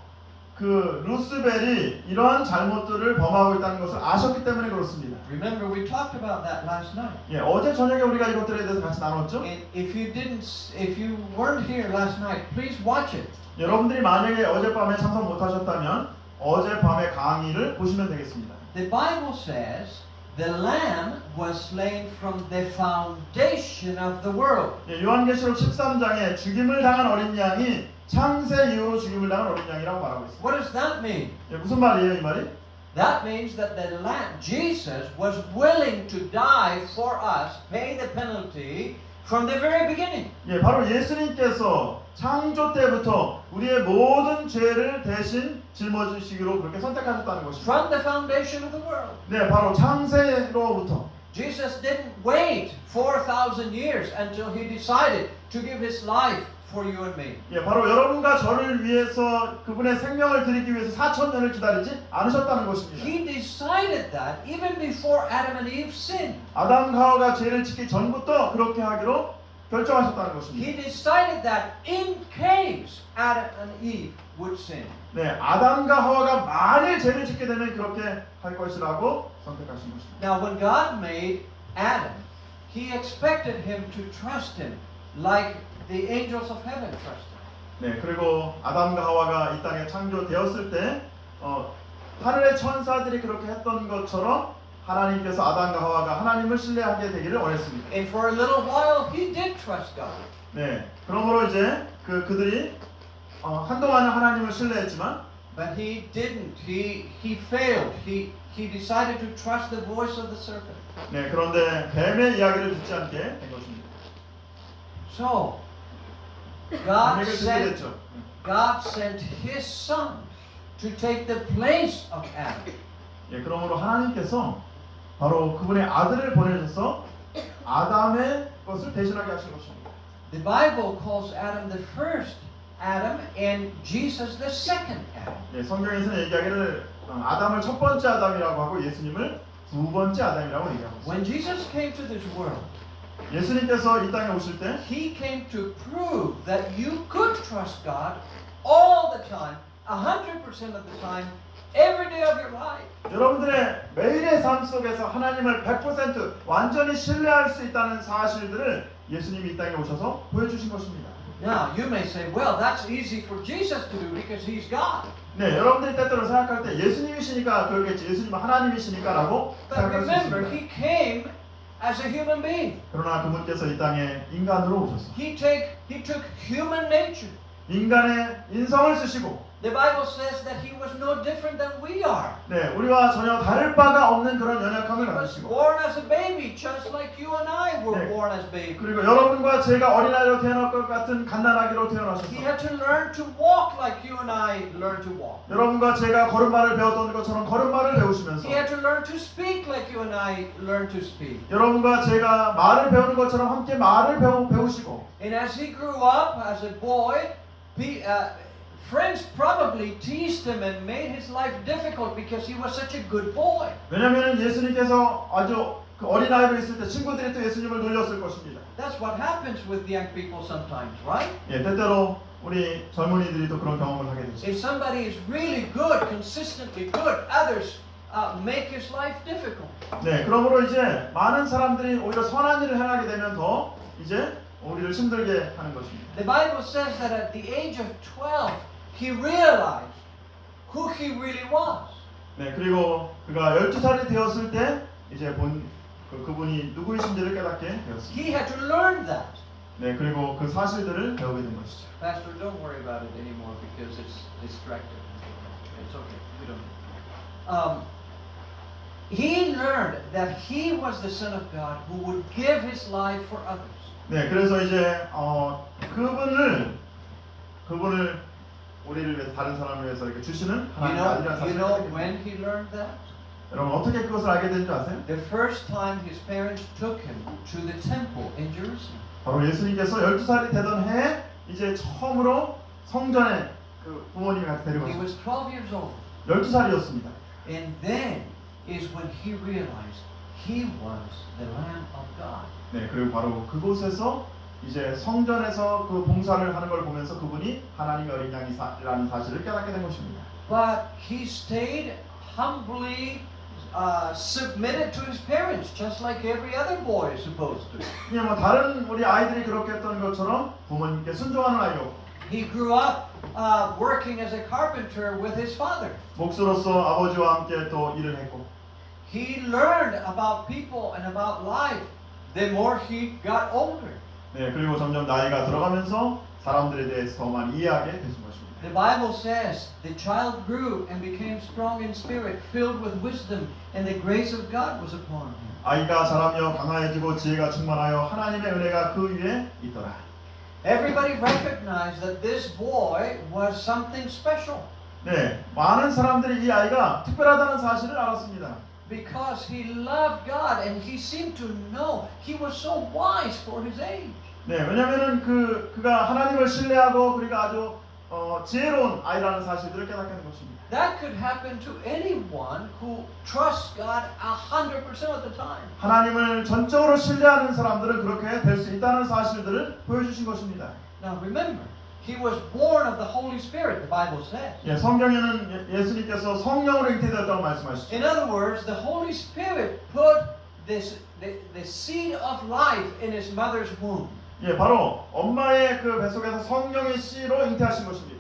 그 루스벨이 이러한 잘못들을 범하고 있다는 것을 아셨기 때문에 그렇습니다. Remember, we talked about that last night. 예, 어제 저녁에 우리가 이것들에 대해서 같이 나눴죠. And if you weren't here last night, please watch it. 여러분들이 만약에 어젯밤에 참석 못하셨다면 어젯밤의 강의를 보시면 되겠습니다. The Bible says the Lamb was slain from the foundation of the world. 예, 요한계시록 13장에 죽임을 당한 어린 양이 창세 이후로 죽임을 당한 어린 양이라고 말하고 있습니다. What does that mean? 예, 무슨 말이에요, 이 말이? That means that the Lamb, Jesus, was willing to die for us, pay the penalty from the very beginning. 예, 바로 예수님께서 창조 때부터 우리의 모든 죄를 대신 짊어지시기로 그렇게 선택하셨다는 것입니다. From the foundation of the world. 네, 바로 창세로부터. Jesus didn't wait 4,000 years until he decided to give his life for you and me. 예, 바로 여러분과 저를 위해서 그분의 생명을 드리기 위해서 4,000년을 기다리지 않으셨다는 것입니다. He decided that even before Adam and Eve sinned. 아담과 하와가 죄를 짓기 전부터 그렇게 하기로 결정하셨다는 것입니다. He decided that in case Adam and Eve would sin. 네, 아담과 하와가 만일 죄를 짓게 되면 그렇게 할 것이라고 선택하신 것입니다. Now, when God made Adam, He expected him to trust Him like the angels of heaven trusted. 네, 그리고 아담과 하와가 이 땅에 창조되었을 때 하늘의 천사들이 그렇게 했던 것처럼 하나님께서 아담과 하와가 하나님을 신뢰하게 되기를 원했습니다. And for a little while, He did trust God. 네, 그러므로 이제 그들이 한동안은 하나님을 신뢰했지만, But he didn't. He failed. He decided to trust the voice of the serpent. 네, 그런데 뱀의 이야기를 듣지 않게 된 것입니다. So, God 뱀에게 듣게 sent 됐죠. His Son to take the place of Adam. 예, 그러므로 하나님께서 바로 그분의 아들을 보내셔서 아담의 것을 대신하게 하신 것입니다. The Bible calls Adam the first Adam and Jesus the second Adam. 예, 성경에서는 얘기하기를 아담을 첫 번째 아담이라고 하고 예수님을 두 번째 아담이라고 얘기하고 있습니다. When Jesus came to this world, 예수님께서 이 땅에 오실 때 He came to prove that you could trust God all the time, 100% of the time, every day of your life. 여러분들의 매일의 삶 속에서 하나님을 100% 완전히 신뢰할 수 있다는 사실들을 예수님이 이 땅에 오셔서 보여주신 것입니다. Now, you may say, well, that's easy for Jesus to do because He's God. 네, 여러분들이 때때로 생각할 때 예수님이시니까 그러겠지, 예수님은 하나님이시니까라고 But 생각할 수 remember, 있습니다. He came as a human being. 그러나 그분께서 이 땅에 인간으로 오셔서 He took human nature. 인간의 인성을 쓰시고, The Bible says that He was no different than we are. 네, 우리와 전혀 다를 바가 없는 그런 연약함을 He was 가지시고, born as a baby, just like you and I were 네. born as babies. 그리고 여러분과 제가 어린아이로 태어날 것 같은 갓난아기로 태어나셔서 He had to learn to walk like you and I learn to walk. 여러분과 제가 걸음마를 배웠던 것처럼 걸음마를 배우시면서 He had to learn to speak like you and I learn to speak. 여러분과 제가 말을 배우는 것처럼 함께 말을 배우시고, And as he grew up as a boy, friends probably teased him and made his life difficult because he was such a good boy. 왜냐하면 예수님께서 아주 그 어린아이로 있을 때 친구들이 또 예수님을 놀렸을 것입니다. That's what happens with young people sometimes, right? 예, 때때로 우리 젊은이들이 또 그런 경험을 하게 되죠. If somebody is really good, consistently good, others make his life difficult. 네, 그러므로 이제 많은 사람들이 오히려 선한 일을 행하게 되면 더 이제 우리를 힘들게 하는 것입니다. The Bible says that at the age of 12, he realized who he really was. 네, 그리고 그가 12살이 되었을 때 이제 그분이 누구이신지를 깨닫게 되었습니다. He had to learn that. 네, 그리고 그 사실들을 배우게 된 것이죠. Pastor, don't worry about it anymore because it's distracting. It's okay. We don't. He learned that he was the Son of God who would give his life for others. 네, 그래서 이제 그분을 우리를 위해서 다른 사람을 위해서 이렇게 주시는 하나님의 아들이라는 You 사실을 know 알게 when 됩니다. he learned that? 여러분 어떻게 그것을 알게 된 줄 아세요? The first time his parents took him to the temple in Jerusalem. 바로 예수님께서 12살이 되던 해에 이제 처음으로 성전에 그 부모님이 같이 데리고 He 왔어요. was 12 years old. 12살이었습니다. And then is when he realized he was the Lamb of God. 네, 그리고 바로 그곳에서 이제 성전에서 그 봉사를 하는 걸 보면서 그분이 하나님의 어린 양이라는 사실을 깨닫게 된 것입니다. But he stayed humbly submitted to his parents, just like every other boy is supposed to. 예, 뭐 다른 우리 아이들이 그렇게 했던 것처럼 부모님께 순종하는 아이였고 He grew up working as a carpenter with his father. 목수로서 아버지와 함께 또 일을 했고 He learned about people and about life the more he got older. 네, 그리고 점점 나이가 들어가면서 사람들에 대해서 더 많이 이해하게 되신 것입니다. The Bible says the child grew and became strong in spirit, filled with wisdom, and the grace of God was upon him. 아이가 자라며 강화해지고 지혜가 충만하여 하나님의 은혜가 그 위에 있더라. Everybody recognized that this boy was something special 네, 많은 사람들이 이 아이가 특별하다는 사실을 알았습니다. because he loved God and he seemed to know he was so wise for his age. 네, 왜냐면은 그가 하나님을 신뢰하고 그리고 아주 지혜로운 아이라는 사실들을 깨닫게 된 것입니다. That could happen to anyone who trusts God 100% of the time. 하나님을 전적으로 신뢰하는 사람들은 그렇게 될 수 있다는 사실들을 보여주신 것입니다. Now remember, he was born of the Holy Spirit, the Bible says. 예, 성경에는 예수님께서 성령으로 잉태되었다고 말씀하시죠. In other words, the Holy Spirit put the seed of life in his mother's womb. 예, 바로 엄마의 그 뱃속에서 성령의 씨로 잉태하신 것입니다.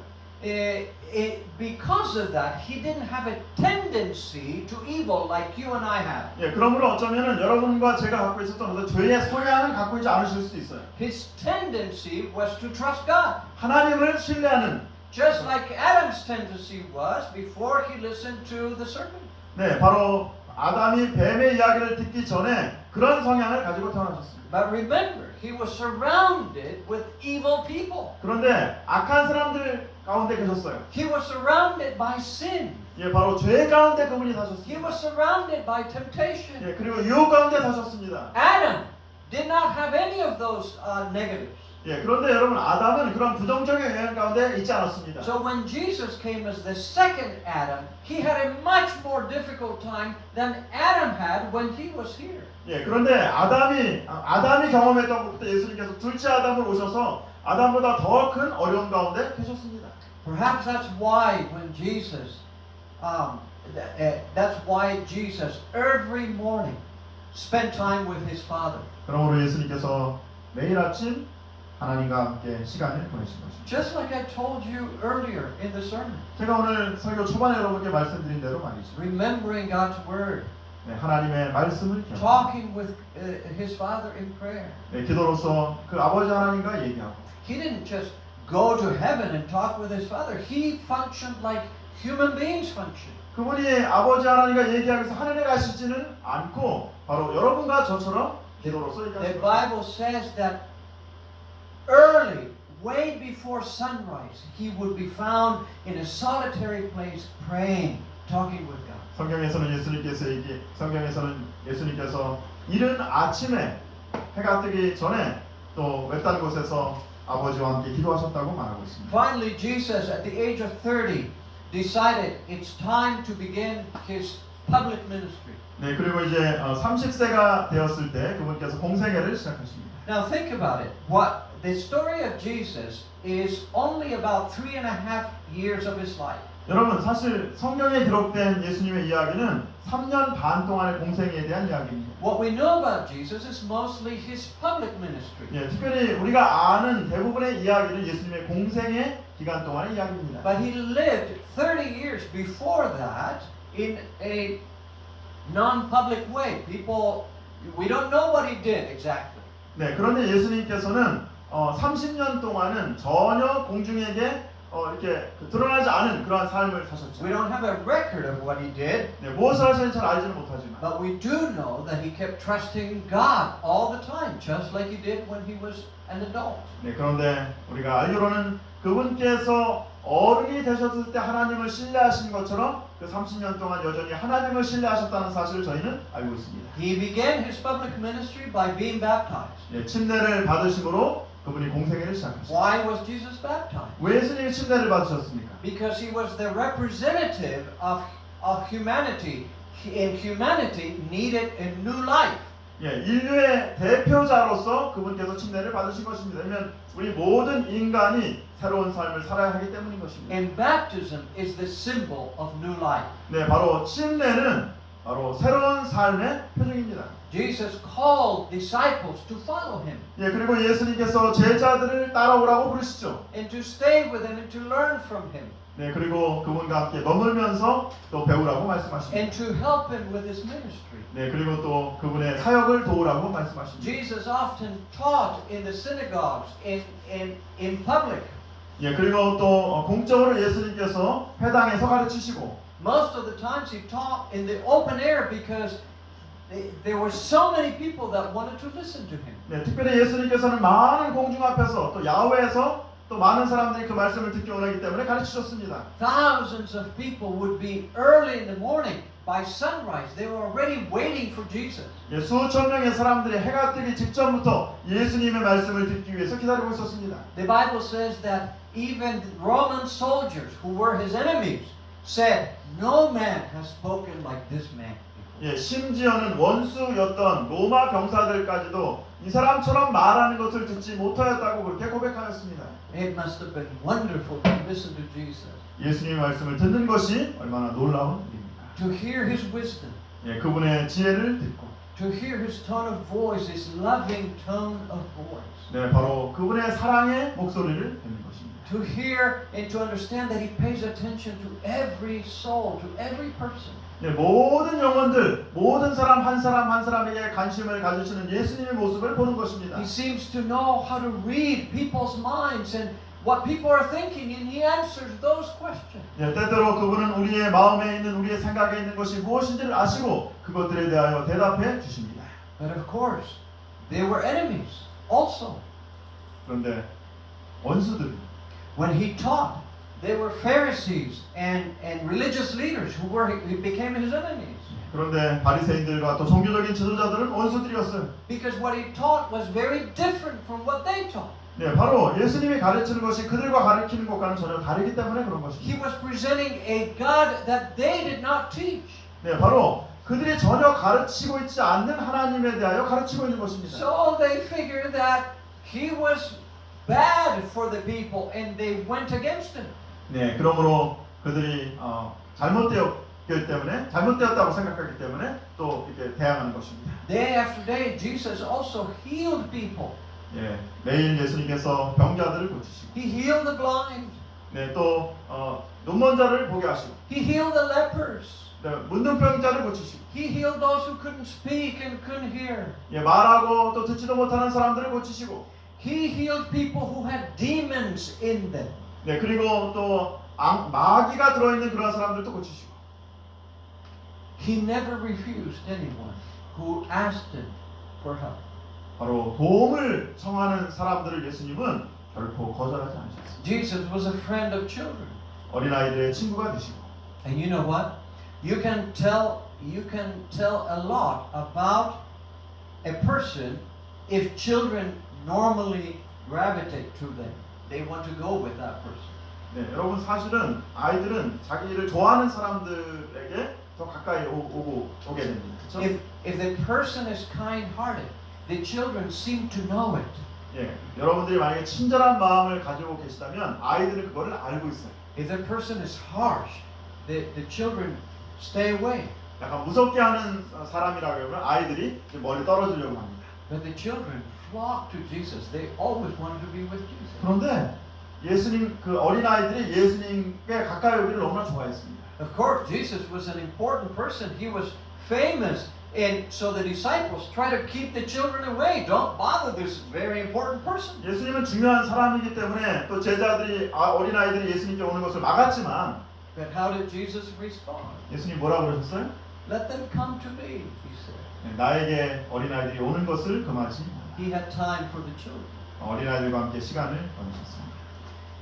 Because of that, he didn't have a tendency to evil like you and I have. 예, 그러므로 어쩌면은 여러분과 제가 갖고 있었던 어떤 죄의 성향은 갖고 있지 않으실 수도 있어요. His tendency was to trust God, 하나님을 신뢰하는. just like Adam's tendency was before he listened to the serpent. 네, 바로 아담이 뱀의 이야기를 듣기 전에 그런 성향을 가지고 태어나셨습니다. But remember, he was surrounded with evil people. 그런데 악한 사람들 가운데 계셨어요. He was surrounded by sin. 예, 바로 죄 가운데 그분이 He 사셨습니다. was surrounded by temptation. 예, 그리고 유혹 가운데 사셨습니다. Adam did not have any of those negatives. 예, 그런데 여러분 아담은 그런 부정적인 영향 가운데 있지 않았습니다. So when Jesus came as the second Adam, he had a much more difficult time than Adam had when he was here. 예, 그런데 아담이 경험했던 것부터 예수님께서 둘째 아담을 오셔서 아담보다 더 큰 어려움 가운데 계셨습니다. Perhaps that's why when Jesus, that's why Jesus every morning spent time with his Father. 그러므로 예수님께서 매일 아침 하나님과 함께 시간을 보내신 것입니다. Just like I told you earlier in the sermon. 제가 오늘 설교 초반에 여러분께 말씀드린 대로 말이죠. Remembering God's word. 네, 하나님의 말씀을 기억하고 Talking with his Father in prayer. 네, 기도로서 그 아버지 하나님과 얘기하고 He didn't just go to heaven and talk with his Father. He functioned like human beings function. 그분이 아버지 하나님과 얘기하기 위해서 하늘에 가시지는 않고 바로 여러분과 저처럼 기도로서 The 얘기하시고 Bible says that early, way before sunrise, he would be found in a solitary place praying, talking with God. 성경에서는 예수님께서 이른 아침에 해가 뜨기 전에 또 외딴 곳에서 아버지와 함께 기도하셨다고 말하고 있습니다. Finally, Jesus, at the age of 30, decided it's time to begin his public ministry. 네, 그리고 이제 30세가 되었을 때 그분께서 공생애를 시작하십니다. Now think about it. What the story of Jesus is only about 3.5 years of his life. 여러분 사실 성경에 기록된 예수님의 이야기는 3년 반 동안의 공생애에 대한 이야기입니다. What we know about Jesus is mostly his public ministry. 예, 특별히 우리가 아는 대부분의 이야기는 예수님의 공생애 기간 동안의 이야기입니다. But he lived 30 years before that in a non-public way. We don't know what he did exactly. 네, 그런데 예수님께서는 30년 동안은 전혀 공중에게 이렇게 드러나지 않은 그러한 삶을 사셨죠. We don't have a record of what he did. 네, 무엇을 하시는지 잘 알지는 못하지만. But we do know that he kept trusting God all the time, just like he did when he was an adult. 네, 그런데 우리가 알기로는 그분께서 어른이 되셨을 때 하나님을 신뢰하신 것처럼 그 30년 동안 여전히 하나님을 신뢰하셨다는 사실을 저희는 알고 있습니다. He began his public ministry by being baptized. 예, 침례를 받으심으로 그분이 공생애를 시작하셨습니다. Why was Jesus baptized? 왜 예수님이 침례를 받으셨습니까? Because he was the representative of humanity, and humanity needed a new life. 예, 인류의 대표자로서 그분께서 침례를 받으신 것입니다. 왜냐하면 우리 모든 인간이 새로운 삶을 살아야 하기 때문인 것입니다. And baptism is the symbol of new life. 네, 바로 침례는 바로 새로운 삶의 표징입니다. Jesus called disciples to follow him 예, 그리고 예수님께서 제자들을 따라오라고 부르시죠. and to stay with him and to learn from him 네, 그리고 그분과 함께 머물면서 또 배우라고 and 말씀하십니다. to help him with his ministry. 네, 그리고 또 그분의 사역을 도우라고 말씀하십니다. Jesus often taught in the synagogues in public. 예, 그리고 또 공적으로 예수님께서 회당에서 가르치시고 Most of the times he taught in the open air because there were so many people that wanted to listen to him. 네, 특별히 예수님께서는 많은 공중 앞에서 또 야외에서 또 많은 사람들이 그 말씀을 듣기 원하기 때문에 가르치셨습니다. Thousands of people would be early in the morning. By sunrise, they were already waiting for Jesus. 예, 수천 명의 사람들이 해가 뜨기 직전부터 예수님의 말씀을 듣기 위해서 기다리고 있었습니다. The Bible says that even Roman soldiers who were his enemies said, "No man has spoken like this man." 예, 심지어는 원수였던 로마 병사들까지도 이 사람처럼 말하는 것을 듣지 못하였다고 그렇게 고백하였습니다. It must have been wonderful to listen to Jesus, 예수님의 말씀을 듣는 것이 얼마나 놀라운 일입니다. to hear his wisdom, 예, 그분의 지혜를 듣고, to hear his tone of voice, his loving tone of voice, 네, 바로 그분의 사랑의 목소리를 듣는 것입니다. to hear and to understand that he pays attention to every soul, to every person. 예, 모든 영혼들, 모든 사람 한 사람에게 관심을 가지시는 예수님의 모습을 보는 것입니다. He seems to know how to read people's minds and what people are thinking, and he answers those questions. 예, 때때로 그분은 우리의 마음에 있는 우리의 생각에 있는 것이 무엇인지를 아시고 그것들에 대하여 대답해 주십니다. But of course, they were enemies also. 그런데 원수들, When he taught, they were Pharisees and religious leaders who became his enemies. 그런데 바리새인들과 또 종교적인 지도자들은 원수들이었어요. Because what he taught was very different from what they taught. 네, 바로 예수님이 가르치는 것이 그들과 가르치는 것과는 전혀 다르기 때문에 그런 것입니다. He was presenting a God that they did not teach. 네, 바로 그들이 전혀 가르치고 있지 않는 하나님에 대하여 가르치고 있는 것입니다. So they figured that he was bad for the people and they went against him. 네, 그러므로 그들이 잘못되었기 때문에 잘못되었다고 생각하기 때문에 또 이렇게 대항하는 것입니다. Day after day, Jesus also healed people. 예, 매일 예수님께서 병자들을 고치시고, He healed the blind. 네, 또 눈먼 자를 보게 하시고, He healed the lepers. 네, 문둥병자를 고치시고, He healed those who couldn't speak and couldn't hear. 예, 말하고 또 듣지도 못하는 사람들을 고치시고, He healed people who had demons in them. 네, 그리고 또 마귀가 들어있는 그런 사람들도 고치시고. He never refused anyone who asked him for help. 바로 도움을 청하는 사람들을 예수님은 결코 거절하지 않으셨습니다. Jesus was a friend of children. 어린아이들의 친구가 되시고. And you know what? You can tell a lot about a person if children normally gravitate to them. They want to go with that person. 네, 여러분 사실은 아이들은 자기를 좋아하는 사람들에게 더 가까이 오게 됩니다. 그렇죠? If the person is kind-hearted, the children seem to know it. 예, 여러분들이 만약에 친절한 마음을 가지고 계시다면 아이들은 그거를 알고 있어요. If the person is harsh, the children stay away. 약간 무섭게 하는 사람이라고 하면 아이들이 멀리 떨어지려고 합니다. But the children flock to Jesus. They always wanted to be with Jesus. 그런데 예수님 그 어린 아이들이 예수님께 가까이 오기를 너무나 좋아했습니다. Of course, Jesus was an important person. He was famous, and so the disciples try to keep the children away. Don't bother this very important person. 예수님은 중요한 사람이기 때문에 또 제자들이 어린 아이들이 예수님께 오는 것을 막았지만, But how did Jesus respond? 예수님 뭐라고 그러셨어요? Let them come to me, he said. 네, 나에게 어린 아이들이 오는 것을 금하지 말라. He had time for the children. 어린 아이들과 함께 시간을 보내셨습니다.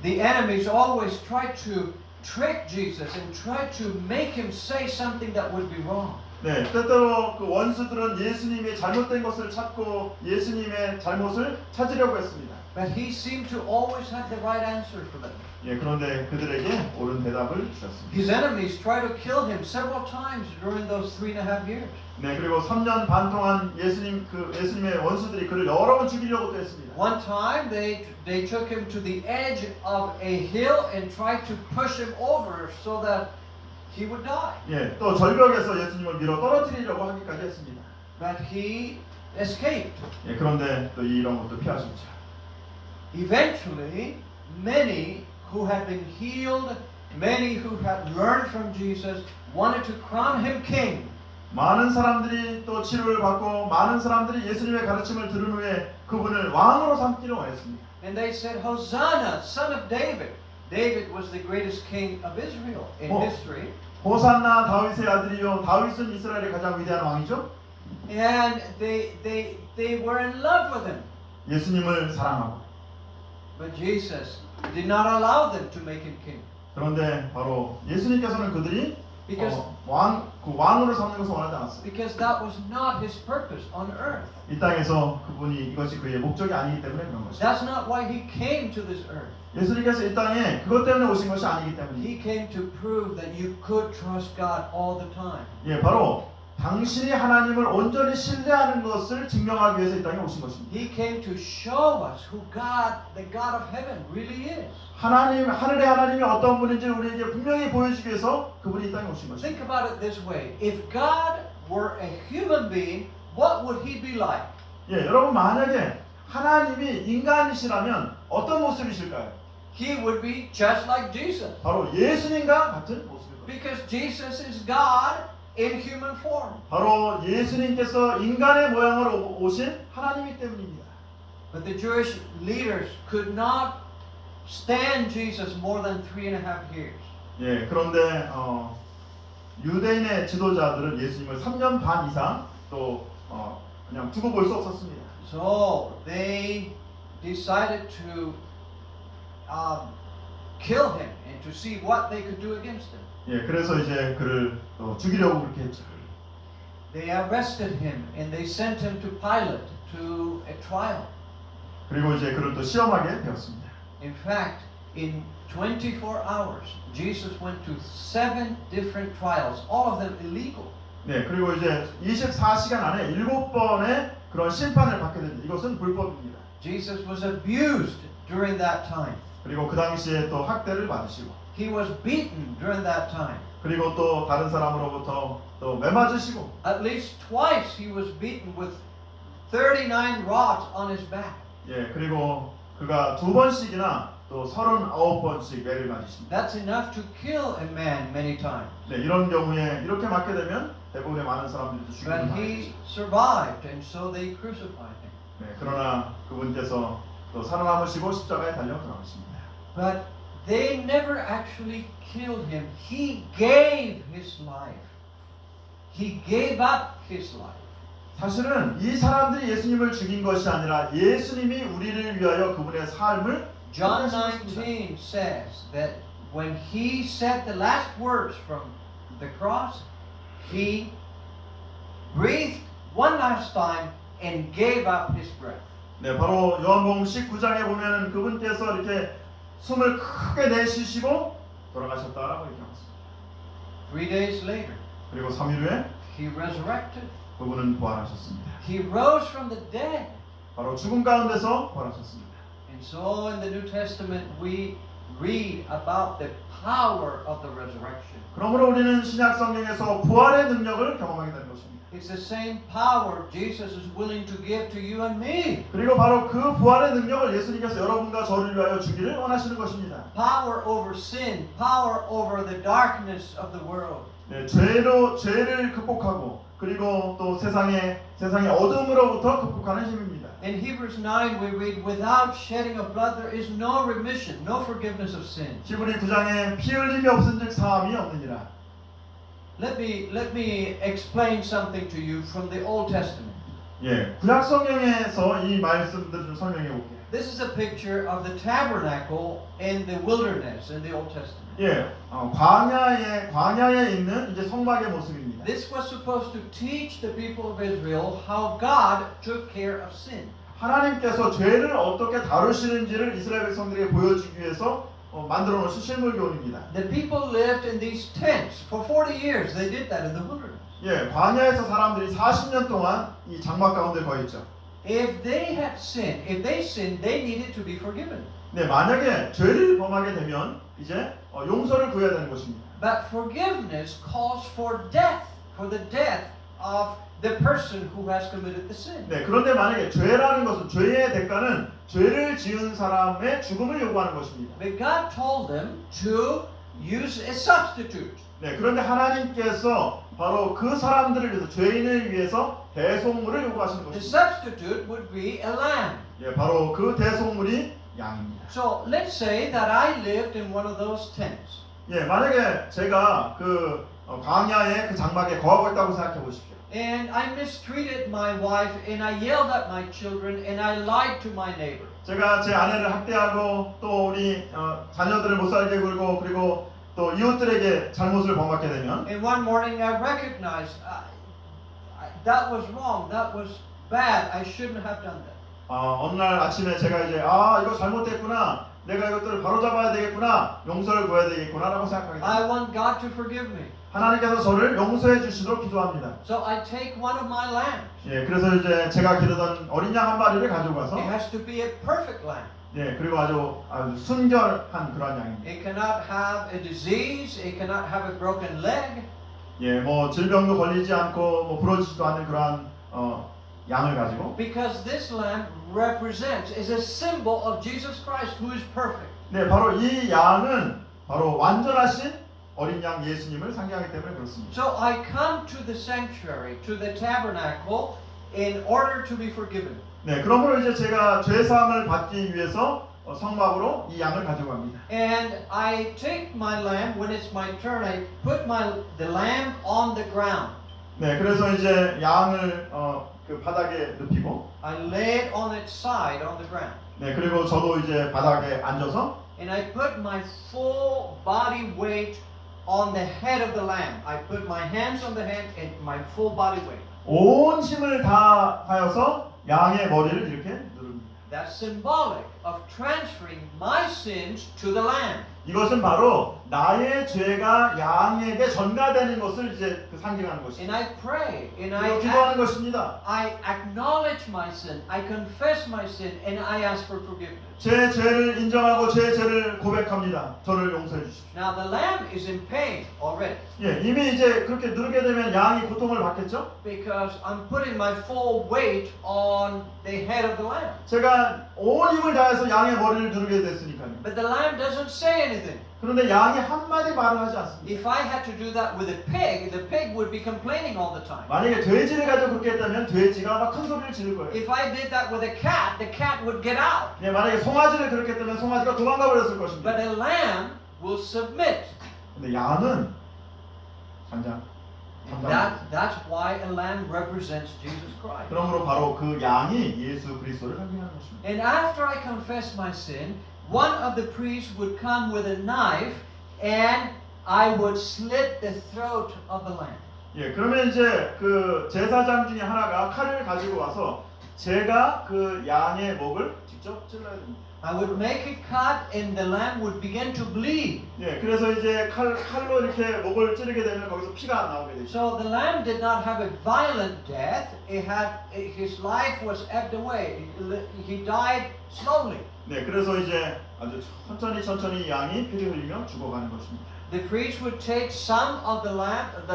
the enemies always try to trick Jesus and try to make him say something that would be wrong. 네, 때때로 그 원수들은 예수님의 잘못된 것을 찾고 예수님의 잘못을 찾으려고 했습니다. But he seemed to always have the right answer for them. 예, 그런데 그들에게 옳은 대답을 주셨습니다. His enemies tried to kill him several times during those 3.5 years. 네, 그리고 3년 반 동안 예수님의 원수들이 그를 여러 번 죽이려고도 했습니다. One time they took him to the edge of a hill and tried to push him over so that he would die. 예, 또 절벽에서 예수님을 밀어 떨어뜨리려고 하기까지 했습니다. But he escaped. 예, 그런데 또 이런 것도 피하셨죠. Eventually, many who had been healed, many who had learned from Jesus, wanted to crown him king. 많은 사람들이 또 치료를 받고 많은 사람들이 예수님의 가르침을 들은 후에 그분을 왕으로 삼기로 했습니다. And they said, Hosanna, son of David. David was the greatest king of Israel in history. 호산나 다윗의 아들이요 다윗은 이스라엘의 가장 위대한 왕이죠. And they were in love with him. 예수님을 사랑하고. But Jesus did not allow them to make him king. 그런데 바로 예수님께서는 그들이 Because 왕으로 삼는 것을 원하지 않았어요. Because that was not his purpose on earth. 이 땅에서 그분이 이것이 그의 목적이 아니기 때문에 그런 것이죠. That's not why he came to this earth. 예수님께서 이 땅에 그것 때문에 오신 것이 아니기 때문에. He came to prove that you could trust God all the time. 예, 바로 당신이 하나님을 온전히 신뢰하는 것을 증명하기 위해서 이 땅에 오신 것입니다. He came to show us who God, the God of heaven, really is. 하나님, 하늘의 하나님이 어떤 분인지 우리에게 분명히 보여주기 위해서 그분이 이 땅에 오신 것입니다. Think about it this way. If God were a human being, what would he be like? 예, 여러분 만약에 하나님이 인간이시라면 어떤 모습이실까요? He would be just like Jesus. 바로 예수님과 같은 모습입니다. Because Jesus is God in human form. 바로 예수님께서 인간의 모양으로 오신 하나님이기 때문입니다. But the Jewish leaders could not stand Jesus more than 3.5 years. 예, 그런데 유대인의 지도자들은 예수님을 3년 반 이상 또 그냥 두고 볼 수 없었습니다. So they decided to kill him and to see what they could do against him. 예, 그래서 이제 그를 또 죽이려고 그렇게 했죠. They arrested him and they sent him to Pilate to a trial. 그리고 이제 그를 또 시험하게 되었습니다. In fact, in 24 hours, Jesus went to 7 different trials, all of them illegal. 네, 그리고 이제 24시간 안에 7번의 그런 심판을 받게 됩니다. 이것은 불법입니다. Jesus was abused during that time. 그리고 그 당시에 또 학대를 받으시고, He was beaten during that time. 그리고 또 다른 사람으로부터 또 매맞으시고, At least twice he was beaten with 39 rods on his back. 예, 그리고 그가 2번씩이나 또 39번씩 매를 맞으십니다. That's enough to kill a man many times. 네, 이런 경우에 이렇게 맞게 되면 대부분의 많은 사람들이 죽임을 But 당하죠. he survived, and so they crucified him. 네, 그러나 그분께서 또 살아남으시고 십자가에 달려 돌아가십니다. But they never actually killed him. He gave his life. He gave up his life. 사실은 이 사람들이 예수님을 죽인 것이 아니라 예수님이 우리를 위하여 그분의 삶을 John 헌신하셨습니다. 19 says that when he said the last words from the cross, he breathed one last time and gave up his breath. 네, 바로 요한복음 19장에 보면은 그분께서 이렇게 숨을 크게 내쉬시고 돌아가셨다라고 이렇게 나왔습니다. 3 days later, 그리고 3일 후에 he resurrected. 그분은 부활하셨습니다. He rose from the dead. 바로 죽음 가운데서 부활하셨습니다. And so in the New Testament we read about the power of the resurrection. 그러므로 우리는 신약 성경에서 부활의 능력을 경험하게 되는 것입니다. It's the same power Jesus is willing to give to you and me. 그리고 바로 그 부활의 능력을 예수님께서 여러분과 저를 위하여 주기를 원하시는 것입니다. Power over sin, power over the darkness of the world. 네, 죄를 극복하고 그리고 또 세상의 어둠으로부터 극복하는 힘입니다. In Hebrews 9 we read, without shedding of blood there is no remission, no forgiveness of sin. 히브리 9장에 피 흘림이 없은즉 사함이 없느니라. Let me explain something to you from the Old Testament. 예, 구약 성경에서 이 말씀들을 좀 설명해 볼게요. This is a picture of the tabernacle in the wilderness in the Old Testament. 예, 광야에 있는 이제 성막의 모습입니다. This was supposed to teach the people of Israel how God took care of sin. 하나님께서 죄를 어떻게 다루시는지를 이스라엘 백성들에게 보여주기 위해서 만들어 놓으신 실물교훈입니다. The people lived in these tents for 40 years. They did that in the wilderness. 예, 광야에서 사람들이 40년 동안 이 장막 가운데 거했죠. If they had sinned, if they sinned, they needed to be forgiven. 네, 만약에 죄를 범하게 되면 이제 용서를 구해야 되는 것입니다. But forgiveness calls for death, for the death of the person who has committed the sin. 네, 그런데 만약에 죄라는 것은 죄의 대가는 죄를 지은 사람의 죽음을 요구하는 것입니다. But God told them to use a substitute. 네, 그런데 하나님께서 바로 그 사람들을 위해서 죄인을 위해서 대속물을 요구하시는 The 것입니다. substitute would be a lamb. 예, 바로 그 대속물이 양입니다. So let's say that I lived in one of those tents. 예, 만약에 제가 그 광야의 그 장막에 거하고 있다고 생각해 보십시오. And I mistreated my wife and I yelled at my children and I lied to my neighbor. 제가 제 아내를 학대하고 또 우리 자녀들을 못 살게 굴고 그리고 또 이웃들에게 잘못을 범하게 되면 And one morning I recognized that was wrong, that was bad, I shouldn't have done that. 어느 날 아침에 제가 이제 이거 잘못됐구나, 내가 이것들을 바로잡아야 되겠구나, 용서를 구해야 되겠구나라고 생각하게 됩니다. I want God to forgive me. 하나님께서 저를 용서해 주시도록 기도합니다. So I take one of my lambs. 예, 그래서 이제 제가 기르던 어린 양 한 마리를 가지고 가서 It has to be a perfect lamb. 예, 그리고 아주 순결한 그런 양입니다. It cannot have a disease, it cannot have a broken leg. 예, 뭐 질병도 걸리지 않고 뭐 부러지지도 않는 그러한 양을 가지고 Because this lamb represents, is a symbol of Jesus Christ who is perfect. 네, 바로 이 양은 바로 완전하신 어린 양 예수님을 상징하기 때문에 그렇습니다. So I come to the sanctuary, to the tabernacle, in order to be forgiven. 네, 그러므로 이제 제가 죄 사함을 받기 위해서 성막으로 이 양을 가지고 갑니다. And I take my lamb when it's my turn. I put the lamb on the ground. 네, 그래서 이제 양을 그 바닥에 눕히고, I lay it on its side on the ground. 네, 그리고 저도 이제 바닥에 앉아서, And I put my full body weight on the head of the lamb. I put my hands on the head and my full body weight. 온 힘을 다하여서 양의 머리를 이렇게 누릅니다. That's symbolic of transferring my sins to the lamb. 이것은 바로 나의 죄가 양에게 전가되는 것을 이제 상징하는 And 것입니다. I pray, and 기도하는 것입니다. I acknowledge my sin, I confess my sin, and I ask for forgiveness. 제 죄를 인정하고 제 죄를 고백합니다. 저를 용서해 주십시오. Now the lamb is in pain already 예, 이미 이제 그렇게 누르게 되면 양이 고통을 받겠죠? because I'm putting my full weight on the head of the lamb. 제가 온 힘을 다해서 양의 머리를 누르게 됐으니까요. But the lamb doesn't say anything. 그런데 양이 한마디 말을 하지 않습니다. If I had to do that with a pig, the pig would be complaining all the time. 만약에 돼지를 가지고 그렇게 했다면 돼지가 막 큰 소리를 지를 거예요. If I did that with a cat, the cat would get out. 예, 만약에 송아지를 그렇게 했다면 송아지가 도망가 버렸을 것입니다. But a lamb will submit. 근데 양은 단장. And that's why a lamb represents Jesus Christ. 그러므로 바로 그 양이 예수 그리스도를 상징하는 것입니다. And after I confess my sin, one of the priests would come with a knife and I would slit the throat of the lamb. 예, 그러면 이제 그 제사장 중에 하나가 칼을 가지고 와서 제가 그 양의 목을 직접 찔러야 됩니다. I would make a cut and the lamb would begin to bleed. 예, 그래서 이제 칼로 이렇게 목을 찌르게 되면 거기서 피가 나오게 되죠. So the lamb did not have a violent death. His life was ebbed away. He died slowly. 네, 그래서 이제 아주 천천히 양이 피를 흘리며 죽어가는 것입니다. The priest would take some of the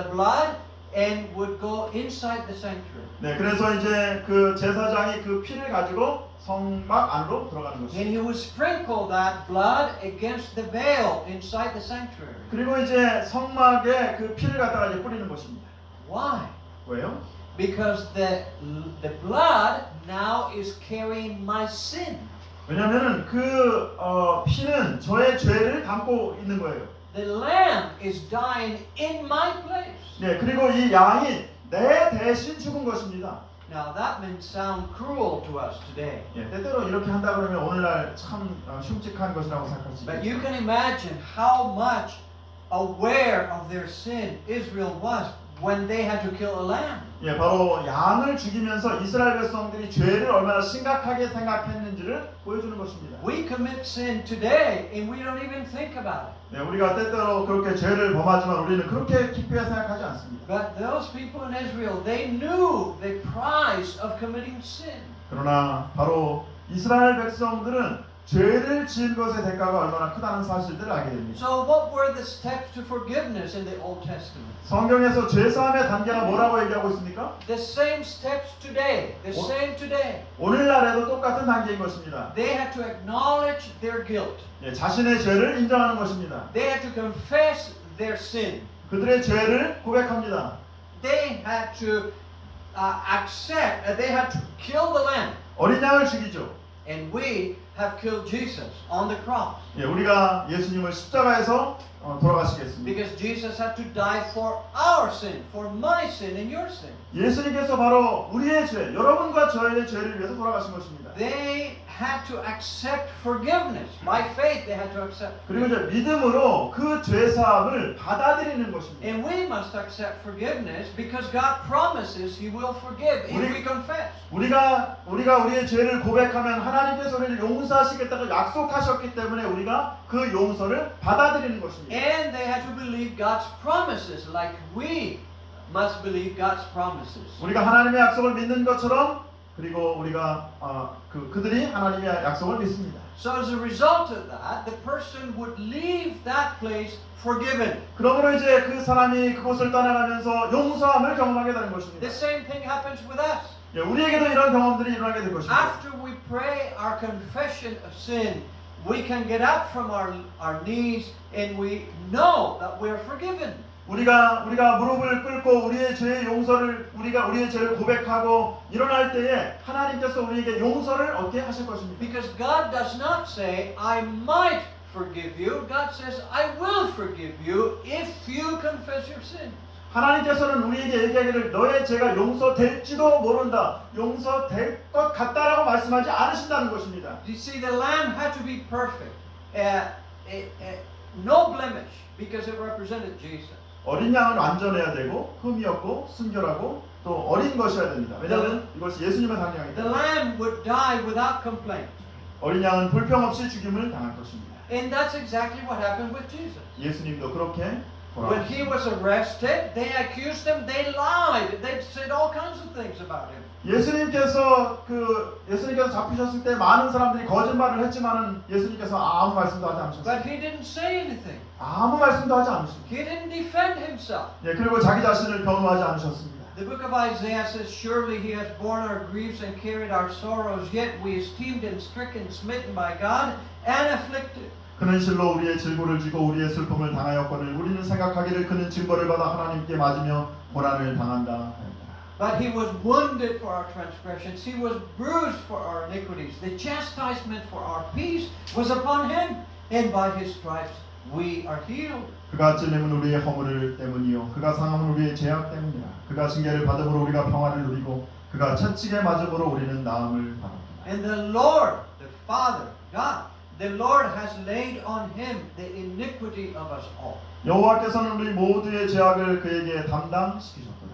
blood, and would go inside the sanctuary. 네, 그래서 이제 그 제사장이 그 피를 가지고 성막 안으로 들어가는 And 것입니다. he would sprinkle that blood against the veil inside the sanctuary. 그리고 이제 성막에 그 피를 갖다가 이제 뿌리는 것입니다. Why? 왜요? Because the blood now is carrying my sin. 왜냐하면은 그 피는 저의 죄를 담고 있는 거예요. The lamb is dying in my place. 네, 그리고 이 양이 내 대신 죽은 것입니다. Now that may sound cruel to us today. 예, 때때로 이렇게 한다 그러면 오늘날 참 흉측한 것이라고 생각할 수 But you 있죠. can imagine how much aware of their sin Israel was when they had to kill a lamb. 예, 바로 양을 죽이면서 이스라엘 백성들이 죄를 얼마나 심각하게 생각했는지를 보여주는 것입니다. We commit sin today and we don't even think about it. 네, 우리가 때때로 그렇게 죄를 범하지만 우리는 그렇게 깊이 생각하지 않습니다. But those people in Israel, they knew the price of committing sin. 그러나 바로 이스라엘 백성들은 죄를 지은 것의 대가가 얼마나 크다는 사실들을 알게 됩니다. So what were the steps to forgiveness in the Old Testament? 성경에서 죄사함의 단계가 뭐라고 얘기하고 있습니까? The same steps today. The same today. 오늘날에도 똑같은 단계인 것입니다. They had to acknowledge their guilt. 예, 자신의 죄를 인정하는 것입니다. They had to confess their sin. 그들의 죄를 고백합니다. They had to accept. They had to kill the lamb. 어린 양을 죽이죠. And we have killed Jesus on the cross. 예, 우리가 예수님을 십자가에서 돌아가시겠습니다. Because Jesus had to die for our sin, for my sin and your sin. 예수님께서 바로 우리의 죄, 여러분과 저의 죄를 위해서 돌아가신 것입니다. They had to accept forgiveness. By faith, they had to accept. 그리고 이제 믿음으로 그 죄 사함을 받아들이는 것입니다. And we must accept forgiveness because God promises He will forgive if we confess. 우리가 우리의 죄를 고백하면 하나님께서 우리를 용서하시겠다고 약속하셨기 때문에 우리가 그 용서를 받아들이는 것입니다. And they had to believe God's promises, like we must believe God's promises. 우리가 하나님의 약속을 믿는 것처럼 그리고 우리가 그들이 하나님의 약속을 믿습니다. So as a result of that, the person would leave that place forgiven. 그러므로 이제 그 사람이 그곳을 떠나가면서 용서함을 경험하게 되는 것입니다. The same thing happens with us. 예, 우리에게도 이런 경험들이 일어나게 될 것입니다. After we pray our confession of sin, we can get up from our knees and we know that we're forgiven. 우리가 무릎을 꿇고 우리의 죄의 용서를 우리의 죄를 고백하고 일어날 때에 하나님께서 우리에게 용서를 얻게 하실 것입니다. Because God does not say, I might forgive you. God says, I will forgive you if you confess your sin. 하나님께서는 우리에게 얘기하기를 너의 죄가 용서될지도 모른다. 용서될 것 같다라고 말씀하지 않으신다는 것입니다. You see, the lamb had to be perfect. No blemish because it represented Jesus. 어린 양은 완전해야 되고 흠이 없고 순결하고 또 어린 것이어야 됩니다. 왜냐하면 이것이 예수님의 상징이기 The 때문에 lamb would die without complaint. 어린 양은 불평 없이 죽임을 당할 것입니다. And that's exactly what happened with Jesus. 예수님도 그렇게 When he was arrested, they accused him, they lied, they said all kinds of things about him. 예수님께서 잡히셨을 때 많은 사람들이 거짓말을 했지만은 예수님께서 아무 말씀도 하지 않으셨어요. But he didn't say anything. 아무 말씀도 하지 않으셨습니다. He didn't defend himself. 예, 그리고 자기 자신을 변호하지 않으셨습니다. The book of Isaiah says, Surely he has borne our griefs and carried our sorrows, yet we esteemed him stricken, smitten by God, and afflicted. 그는 실로 우리의 질고를 지고 우리의 슬픔을 당하였거늘 우리는 생각하기를 그는 징벌을 받아 하나님께 맞으며 고난을 당한다. But he was wounded for our transgressions, he was bruised for our iniquities. The chastisement for our peace was upon him, and by his stripes we are healed. 그가 찔림은 우리의 허물을 때문이요 그가 상함은 우리의 죄악 때문이라. 그가 징계를 받음으로 우리가 평화를 누리고 그가 채찍에 맞음으로 우리는 나음을 받았다. And the Lord, the Father, God, the Lord has laid on him the iniquity of us all. 여호와께서는 우리 모두의 죄악을 그에게 담당시키셨도다.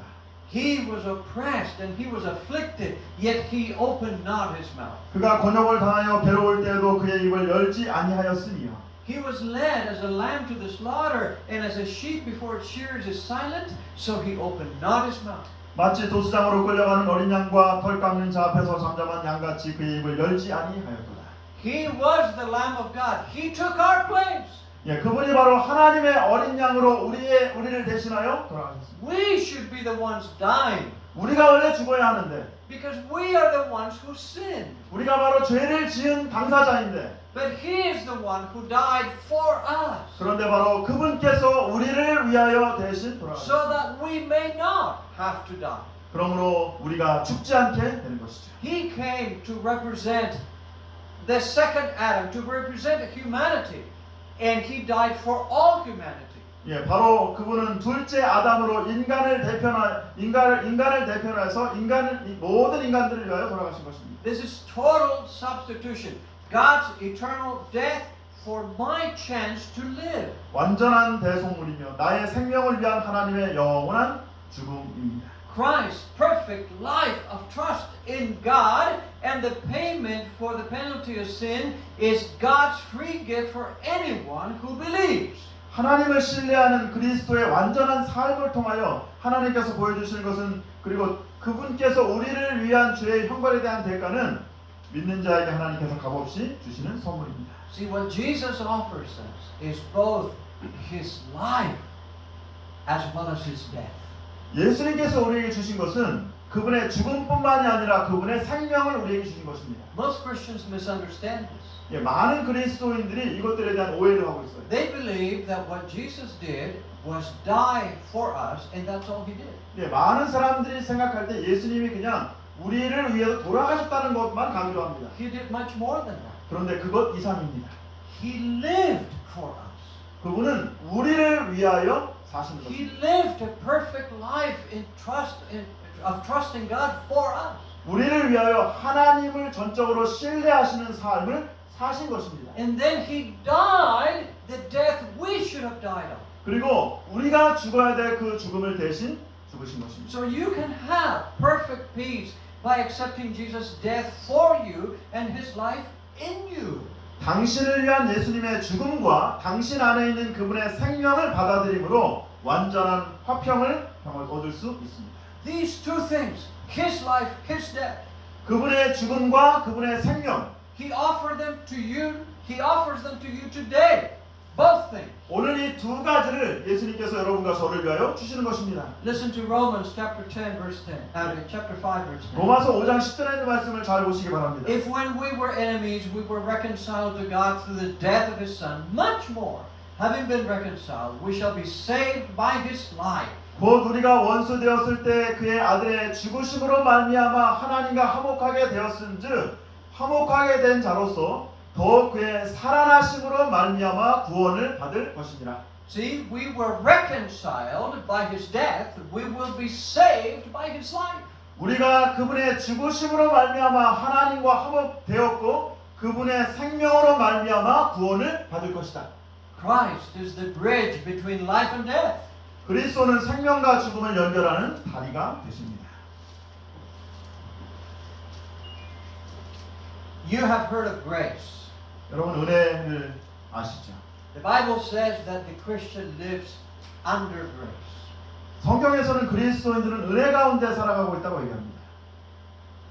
He was oppressed and he was afflicted, yet he opened not his mouth. 그가 곤욕을 당하여 괴로울 때에도 그의 입을 열지 아니하였으며 He was led as a lamb to the slaughter, and as a sheep before its shearers is silent, so he opened not his mouth. 마치 도수장으로 끌려가는 어린 양과 털 깎는 자 앞에서 잠잠한 양같이 그의 입을 열지 아니하였도다. He was the Lamb of God. He took our place. 예, 그분이 바로 하나님의 어린 양으로 우리를 대신하여 돌아가셨습니다. We should be the ones dying, 우리가 원래 죽어야 하는데 because we are the ones who sinned. 우리가 바로 죄를 지은 당사자인데 But He is the one who died for us, 그런데 바로 그분께서 우리를 위하여 대신 so 돌아가셨습니다. that we may not have to die. 그러므로 우리가 죽지 않게 되는 것이죠. He came to represent the second Adam, to represent humanity, and He died for all humanity. 예, 바로 그분은 둘째 아담으로 인간을 대표해서 모든 인간들을 위하여 돌아가신 것입니다. This is total substitution. God's eternal death for my chance to live. 완전한 대속물이며 나의 생명을 위한 하나님의 영원한 죽음입니다. Christ's perfect life of trust in God and the payment for the penalty of sin is God's free gift for anyone who believes. 하나님을 신뢰하는 그리스도의 완전한 삶을 통하여 하나님께서 보여주시는 것은 그리고 그분께서 우리를 위한 죄의 형벌에 대한 대가는 믿는 자에게 하나님께서 값없이 주시는 선물입니다. See, what Jesus offers us is both His life as well as His death. 예수님께서 우리에게 주신 것은 그분의 죽음뿐만이 아니라 그분의 생명을 우리에게 주신 것입니다. Most Christians misunderstand this. 예, 많은 그리스도인들이 이것들에 대한 오해를 하고 있어요. They believe that what Jesus did was die for us, and that's all He did. 예, 많은 사람들이 생각할 때 예수님이 그냥 우리를 위해서 돌아가셨다는 것만 강조합니다. He did much more than that. 그런데 그것 이상입니다. He lived for us. 그분은 우리를 위하여 사시는 He 것입니다. lived a perfect life of trusting God for us. 우리를 위하여 하나님을 전적으로 신뢰하시는 삶을 사신 것입니다. And then He died the death we should have died of. 그리고 우리가 죽어야 될 그 죽음을 대신 죽으신 것입니다. So you can have perfect peace by accepting Jesus' death for you and His life in you. 당신을 위한 예수님의 죽음과 당신 안에 있는 그분의 생명을 받아들임으로 완전한 화평을 얻을 수 있습니다. These two things, His life, His death, 그분의 죽음과 그분의 생명, He offered them to you. He offers them to you today. Both things. 오늘 이 두 가지를 예수님께서 여러분과 저를 위하여 주시는 것입니다. Listen to Romans chapter 10 verse 10. Chapter 5 verse 10. 로마서 5장 10절에 있는 말씀을 잘 보시기 바랍니다. If when we were enemies we were reconciled to God through the death of His Son, much more, having been reconciled, we shall be saved by His life. 곧 우리가 원수 되었을 때 그의 아들의 죽으심으로 말미암아 하나님과 화목하게 되었은즉 화목하게 된 자로서 더욱 그의 살아나심으로 말미암아 구원을 받을 것이니라. See, we were reconciled by His death. We will be saved by His life. 우리가 그분의 죽으심으로 말미암아 하나님과 화목되었고 그분의 생명으로 말미암아 구원을 받을 것이다. Christ is the bridge between life and death. 그리스도는 생명과 죽음을 연결하는 다리가 되십니다. You have heard of grace. 여러분 은혜를 아시죠? The Bible says that the Christian lives under grace. 성경에서는 그리스도인들은 은혜 가운데 살아가고 있다고 얘기합니다.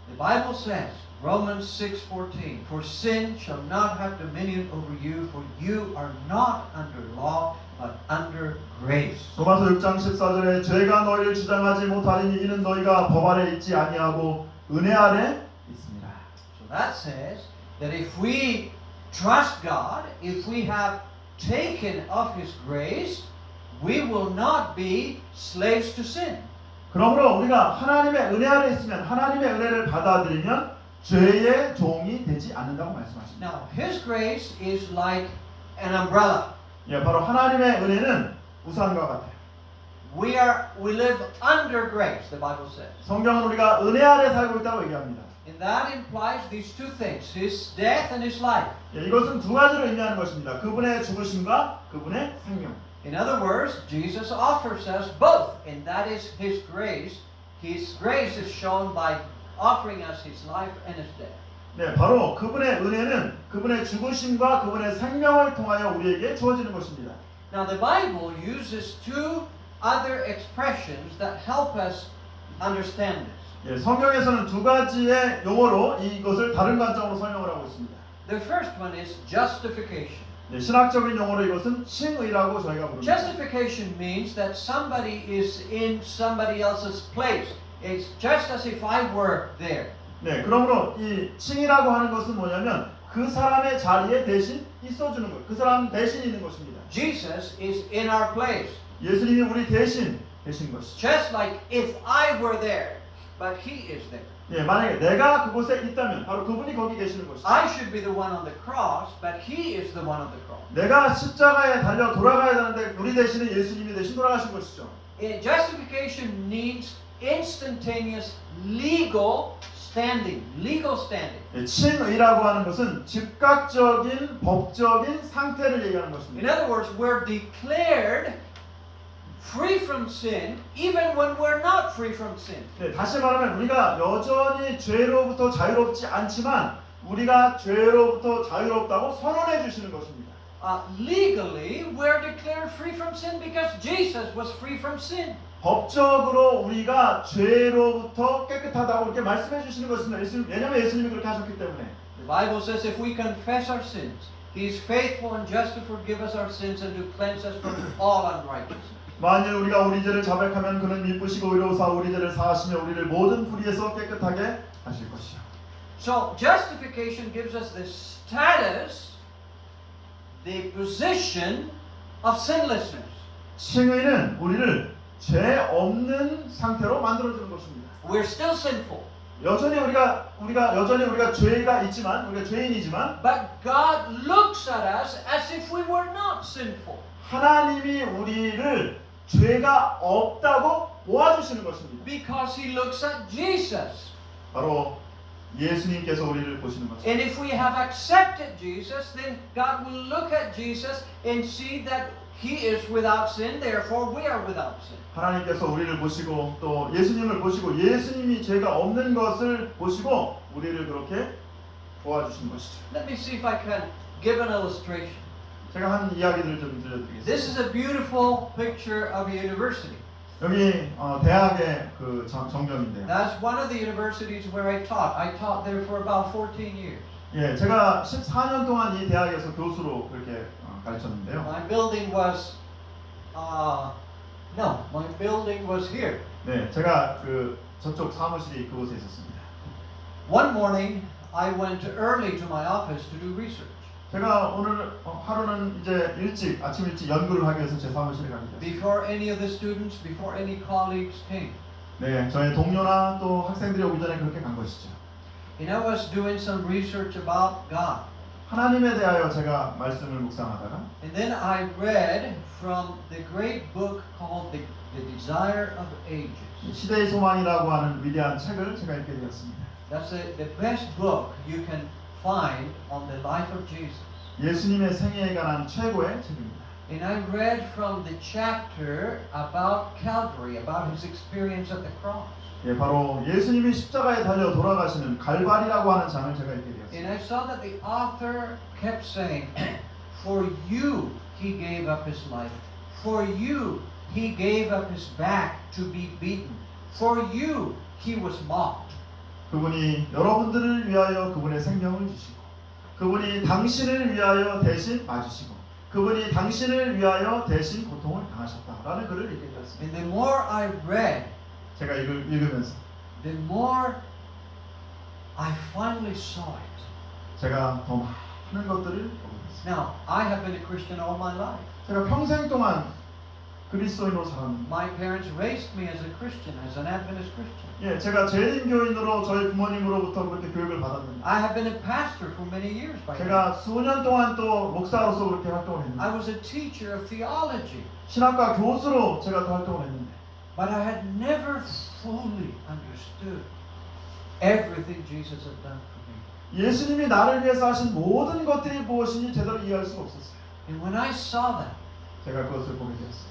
The Bible says, Romans 6:14, for sin shall not have dominion over you, for you are not under law, but under grace. 로마서 6장 14절에 죄가 너희를 주장하지 못하리니 이는 너희가 법 아래 있지 아니하고 은혜 아래 있습니다. So that says that if we trust God, if we have taken of His grace, we will not be slaves to sin. 그러므로 우리가 하나님의 은혜 아래 있으면 하나님의 은혜를 받아들이면 죄의 종이 되지 않는다고 말씀하십니다. Now, His grace is like an umbrella. 예, 바로 하나님의 은혜는 우산과 같아요. We live under grace, the Bible says. 성경은 우리가 은혜 아래 살고 있다고 얘기합니다. And that implies these two things, His death and His life. 예, 이것은 두 가지를 의미하는 것입니다. 그분의 죽으심과 그분의 생명. In other words, Jesus offers us both, and that is His grace. His grace is shown by offering us His life and His death. 네, 바로 그분의 은혜는 그분의 죽으심과 그분의 생명을 통하여 우리에게 주어지는 것입니다. Now the Bible uses two other expressions that help us understand this. 예, 성경에서는 두 가지의 용어로 이것을 다른 관점으로 설명을 하고 있습니다. The first one is justification. 예, 신학적인 용어로 이것은 칭의라고 저희가 부릅니다. Justification means that somebody is in somebody else's place. It's just as if I were there. 네, 그러므로 이 칭의라고 하는 것은 뭐냐면 그 사람의 자리에 대신 있어주는 것, 그 사람 대신 있는 것입니다. Jesus is in our place. 예수님이 우리 대신 계신 것이죠. Just like if I were there. but He is there. 예, 만약에 내가 그곳에 있다면 바로 그분이 거기 계시는 것이죠. I should be the one on the cross, but He is the one on the cross. 내가 십자가에 달려 돌아가야 되는데 우리 대신에 예수님이 대신 돌아가신 것이죠. Justification needs instantaneous legal standing. Legal standing. 예, 칭의라고 하는 것은 즉각적인 법적인 상태를 얘기하는 것입니다. In other words, we're declared free from sin even when we're not free from sin. 네, 다시 말하면 우리가 여전히 죄로부터 자유롭지 않지만 우리가 죄로부터 자유롭다고 선언해 주시는 것입니다. Legally, we're declared free from sin because Jesus was free from sin. 법적으로 우리가 죄로부터 깨끗하다고 이렇게 말씀해 주시는 것입니다. 왜냐하면 예수님이 그렇게 하셨기 때문에. The Bible says if we confess our sins, He is faithful and just to forgive us our sins and to cleanse us from all unrighteousness. 만일 우리가 우리 죄를 자백하면 그는 미쁘시고 의로우사 우리 죄를 사하시며 우리를 모든 불의에서 깨끗하게 하실 것이요. So justification gives us the status, the position of sinlessness. 칭의는 우리를 죄 없는 상태로 만들어 주는 것입니다. We're still sinful, 여전히 우리가 죄가 있지만 우리가 죄인이지만 but God looks at us as if we were not sinful. 하나님이 우리를 죄가 없다고 보아주시는 것입니다. Because He looks at Jesus. 바로 예수님께서 우리를 보시는 것입니다. And if we have accepted Jesus, then God will look at Jesus and see that He is without sin, therefore we are without sin. 하나님께서 우리를 보시고 또 예수님을 보시고 예수님이 죄가 없는 것을 보시고 우리를 그렇게 보아주시는 것이죠. Let me see if I can give an illustration. 제가 한 이야기를 좀 들려드리겠습니다. This is a beautiful picture of a university. 여기 대학의 그 정경인데요. That's one of the universities where I taught. I taught there for about 14 years. 예, 제가 14년 동안 이 대학에서 교수로 그렇게 가르쳤는데요. My building was, my building was here. 네, 제가 그 저쪽 사무실이 그곳에 있었습니다. One morning, I went early to my office to do research. 제가 오늘 하루는 이제 아침 일찍 연구를 하기 위해서 제 사무실에 가게 됐습니다. Before any of the students, before any colleagues came. 네, 저희 동료나 또 학생들이 오기 전에 그렇게 간 것이죠. And I was doing some research about God. 하나님에 대하여 제가 말씀을 묵상하다가 And then I read from the great book called The Desire of Ages. 시대의 소망이라고 하는 위대한 책을 제가 읽게 되었습니다. That's the best book you can find on the life of Jesus. 예수님의 생애에 관한 최고의 책입니다. And I read from the chapter about Calvary, about His experience at the cross. 예, 바로 예수님이 십자가에 달려 돌아가시는 갈발이라고 하는 장을 제가 읽게 되었습니다. And I saw that the author kept saying, for you He gave up His life. For you He gave up His back to be beaten. For you He was mocked. 그분이 여러분들을 위하여 그분의 생명을 주시고 그분이 당신을 위하여 대신 맞으시고 그분이 당신을 위하여 대신 고통을 당하셨다라는 글을 읽게 되었습니다. And the more I read, 제가 이걸 읽으면서 the more I finally saw it. 제가 더 많은 것들을 보게 됐습니다. Now, I have been a Christian all my life. 제가 평생 동안 그리스도인으로 살았는데 My parents raised me as a Christian, as an Adventist Christian. 예, 제가 재림교인으로 저희 부모님으로부터 그렇게 교육을 받았는데 I have been a pastor for many years by now. 제가 수년 동안 또 목사로서 그렇게 활동을 했는데 I was a teacher of theology, 신학과 교수로 제가 또 활동을 했는데 but I had never fully understood everything Jesus had done for me. 예수님이 나를 위해서 하신 모든 것들이 무엇인지 제대로 이해할 수가 없었어요. And when I saw that, 제가 그것을 보게 되었어요.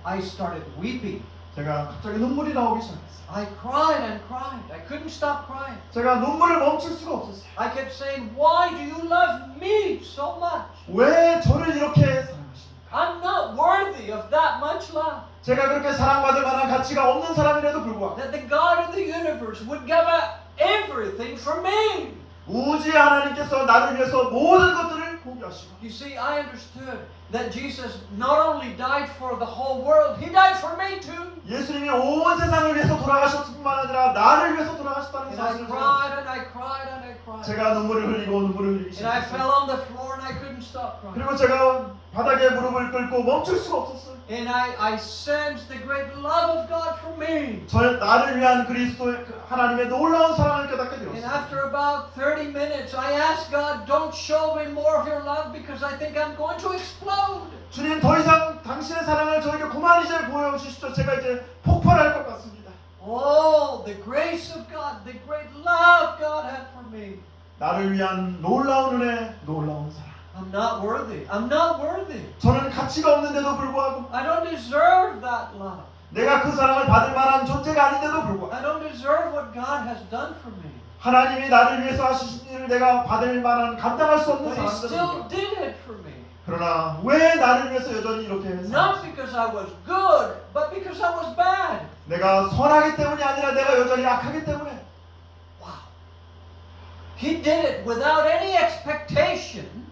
I started weeping. 제가 갑자기 눈물이 나오기 시작했어요. I cried and cried. I couldn't stop crying. 제가 눈물을 멈출 수가 없었어요. I kept saying, why do you love me so much? 왜 저를 이렇게 사랑하십니까? I'm not worthy of that much love. 제가 그렇게 사랑받을 만한 가치가 없는 사람이라도 불구하고 That the God of the universe would give up everything for me. 우주의 하나님께서 나를 위해서 모든 것들을 포기하시고 You see, I understood that Jesus not only died for the whole world, He died for me too. 예수님이 온 세상을 위해서 돌아가셨을 뿐만 아니라 나를 위해서 돌아가셨다는 And I 사실을 cried and I cried and I cried. 제가 눈물을 흘리고 눈물을 흘리기 And I 시작했어요. fell on the floor and I couldn't stop crying. 그리고 제가 바닥에 무릎을 꿇고 멈출 수가 없었어요. And I sensed the great love of God for me. 나를 위한 그리스도의 하나님의 놀라운 사랑을 깨닫게 And 되었어요. after about 30 minutes, I asked God, don't show me more of your love because I think I'm going to explode. 주님 더 이상 당신의 사랑을 저에게 그만 이제 보여주십시오. 제가 이제 폭발할 것 같습니다. Oh, the grace of God, the great love God had for me. 나를 위한 놀라운 은혜, 놀라운 사랑. I'm not worthy. I'm not worthy. 저는 가치가 없는데도 불구하고 I don't deserve that love. 내가 그 사랑을 받을 만한 존재가 아닌데도 불구하고 I don't deserve what God has done for me. 하나님이 나를 위해서 하신 일을 내가 받을 만한 감당할 수 없는 But He 사랑들을 still did it for me. 그러나 왜 나를 위해서 여전히 이렇게 Not 했어? because I was good, but because I was bad. 내가 선하기 때문이 아니라 내가 여전히 악하기 때문에 Wow. He did it without any expectation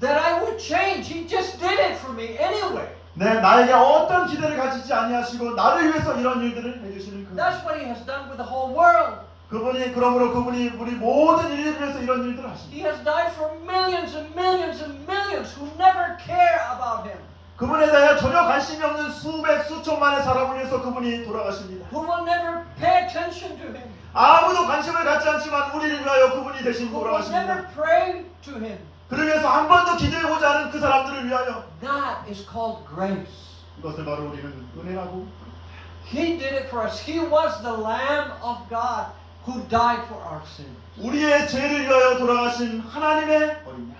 that I would change. He just did it for me anyway. 나에게 어떤 기대를 가지지 아니하시고 나를 위해서 이런 일들을 해주시는 That's what He has done with the whole world. 그분이 우리 모든 일을 위해서 이런 일들을 하십니다. He has died for millions and millions and millions who never care about Him. 그분에 대하여 전혀 관심이 없는 수백 수천만의 사람을 위해서 그분이 돌아가십니다. Who will never pay attention to Him. 아무도 관심을 갖지 않지만 우리를 위하여 그분이 대신 Who will never 돌아가십니다. pray to Him. 그를 위해서 한 번도 기도해보지 않은 그 사람들을 위하여 That is called grace. 이것을 바로 우리는 은혜라고. He did it for us. He was the Lamb of God who died for our sins. 우리의 죄를 위하여 돌아가신 하나님의 어린 양.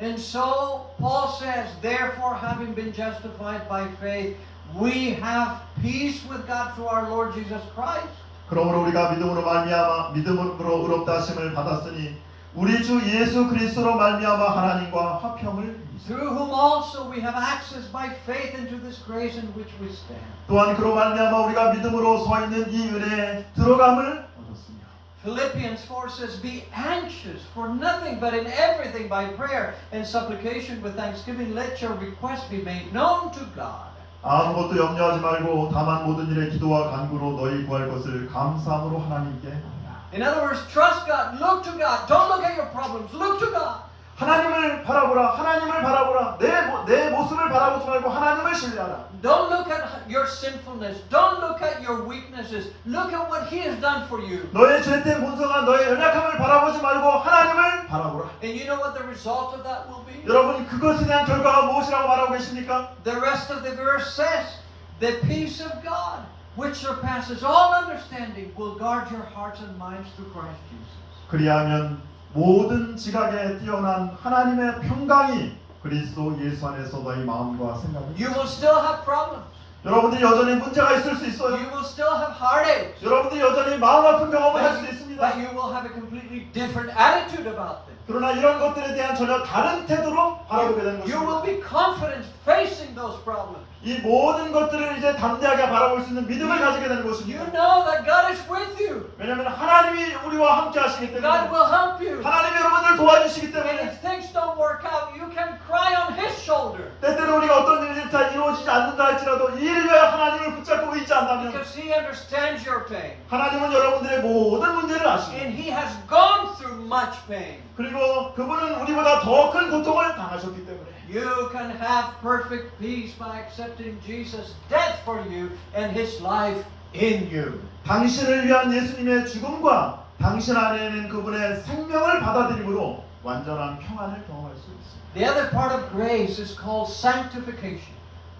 And so Paul says, therefore, having been justified by faith, we have peace with God through our Lord Jesus Christ. 그러므로 우리가 믿음으로 말미암아 믿음으로 의롭다 하심을 받았으니 우리 주 예수 그리스도로 말미암아 하나님과 화평을 Through whom also we have access by faith into this grace in which we stand. 또한 그로 말미암아 우리가 믿음으로 서 있는 이 은혜에 들어감을 얻었으며 Philippians 4 says, be anxious for nothing, but in everything by prayer and supplication with thanksgiving, let your requests be made known to God. 아무것도 염려하지 말고 다만 모든 일에 기도와 간구로 너희 구할 것을 감사함으로 하나님께 하라. In other words, trust God, look to God. Don't look at your problems, look to God. 하나님을 바라보라. 하나님을 바라보라. 내 모습을 바라보지 말고 하나님을 신뢰하라. Don't look at your sinfulness. Don't look at your weaknesses. Look at what He has done for you. 너의 죄된 본성과 너의 연약함을 바라보지 말고 하나님을 바라보라. And you know what the result of that will be? 여러분 그것에 대한 결과가 무엇이라고 말하고 계십니까? The rest of the verse says, the peace of God, which surpasses all understanding, will guard your hearts and minds through Christ Jesus. 그리하면 모든 지각에 뛰어난 하나님의 평강이 그리스도 예수 안에서 너희 마음과 생각을 You will still have problems. 여러분들이 여전히 문제가 있을 수 있어요. You will still have heartaches. 여러분들이 여전히 마음 아픈 경험을 할 수 있습니다. But you will have a completely different attitude about them. 그러나 이런 것들에 대한 전혀 다른 태도로 바라보게 되는 You will 것입니다. be confident facing those problems. 이 모든 것들을 이제 담대하게 바라볼 수 있는 믿음을 가지게 되는 You 것입니다. know that God is with you. 왜냐하면 하나님이 우리와 함께 하시기 God 때문에 will help you. 하나님이 여러분들 도와주시기 And 때문에 if things don't work out, you can cry on His shoulder. 때때로 우리가 어떤 일이 잘 이루어지지 않는다 할지라도 이 일을 위하여 하나님을 붙잡고 의지한다면 Because He understands your pain. 하나님은 여러분들의 모든 문제를 아십니다. And He has gone through much pain. 그리고 그분은 우리보다 더 큰 고통을 당하셨기 때문에 You can have perfect peace by accepting Jesus' death for you and His life in you. 당신을 위한 예수님의 죽음과 당신 안에 있는 그분의 생명을 받아들임으로 완전한 평안을 경험할 수 있습니다. The other part of grace is called sanctification.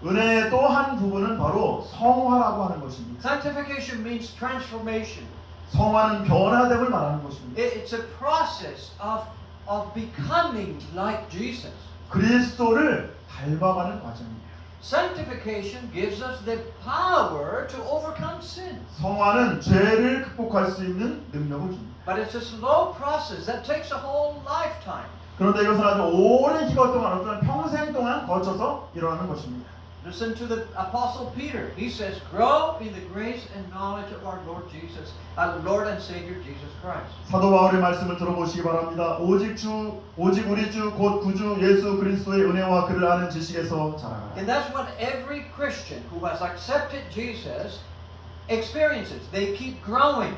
은혜의 또 한 부분은 바로 성화라고 하는 것입니다. Sanctification means transformation. 성화는 변화됨을 말하는 것입니다. It's a process of becoming like Jesus. 그리스도를 닮아가는 과정이에요. Sanctification gives us the power to overcome sin. 성화는 죄를 극복할 수 있는 능력을 줍니다. But it's a slow process that takes a whole lifetime. 그런데 이것은 아주 오랜 기간 동안 어떤 평생 동안 거쳐서 일어나는 것입니다. Listen to the Apostle Peter. He says, grow in the grace and knowledge of our Lord Jesus, our Lord and Savior Jesus Christ. 사도 바울의 말씀을 들어보시기 바랍니다. 오직 우리 주 곧 구주 예수 그리스도의 은혜와 그를 아는 지식에서 자라가라. And that's what every Christian who has accepted Jesus experiences. They keep growing.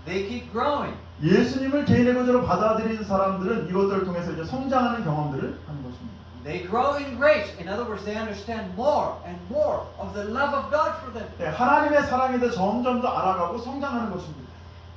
They keep growing. 예수님을 개인의 구주로 받아들인 사람들은 이것들을 통해서 이제 성장하는 경험들을 하는 것입니다. They grow in grace. In other words, they understand more and more of the love of God for them. 네, 하나님의 사랑에 대해 점점 더 알아가고 성장하는 것입니다.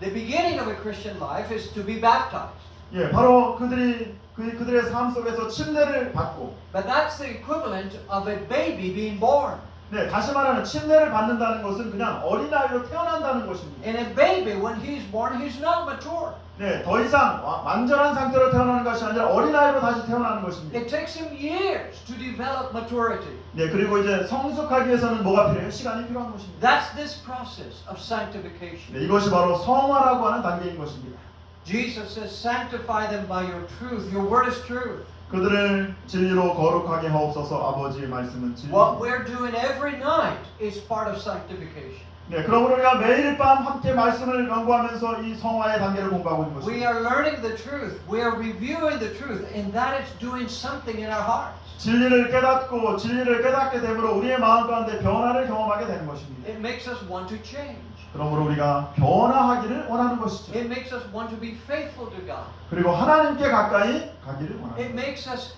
The beginning of a Christian life is to be baptized. 예, 바로 그들의 삶 속에서 침례를 받고, But that's the equivalent of a baby being born. 네, 다시 말하면 침례를 받는다는 것은 그냥 어린아이로 태어난다는 것입니다. And a baby, when he's born, he's not mature. 네, 더 이상 완전한 상태로 태어나는 것이 아니라 어린아이로 다시 태어나는 것입니다. It takes him years to develop maturity. 네, 그리고 이제 성숙하기 위해서는 뭐가 필요해요? 시간이 필요한 것입니다. That's this process of sanctification. 네, 이것이 바로 성화라고 하는 단계인 것입니다. Jesus says, sanctify them by your truth. Your word is truth. 그들을 진리로 거룩하게 하옵소서. 아버지의 말씀은 What 진리입니다. we're doing every night is part of sanctification. 네, 그러므로 우리가 매일 밤 함께 말씀을 연구하면서 이 성화의 단계를 공부하고 있는 We 것입니다. are learning the truth. We are reviewing the truth, and that is doing something in our hearts. 진리를 깨닫고 진리를 깨닫게 되므로 우리의 마음 가운데 변화를 경험하게 되는 것입니다. It makes us want to change. 그러므로 우리가 변화하기를 원하는 것이죠. It makes us want to be faithful to God. 그리고 하나님께 가까이 가기를 원하는 It 것입니다. makes us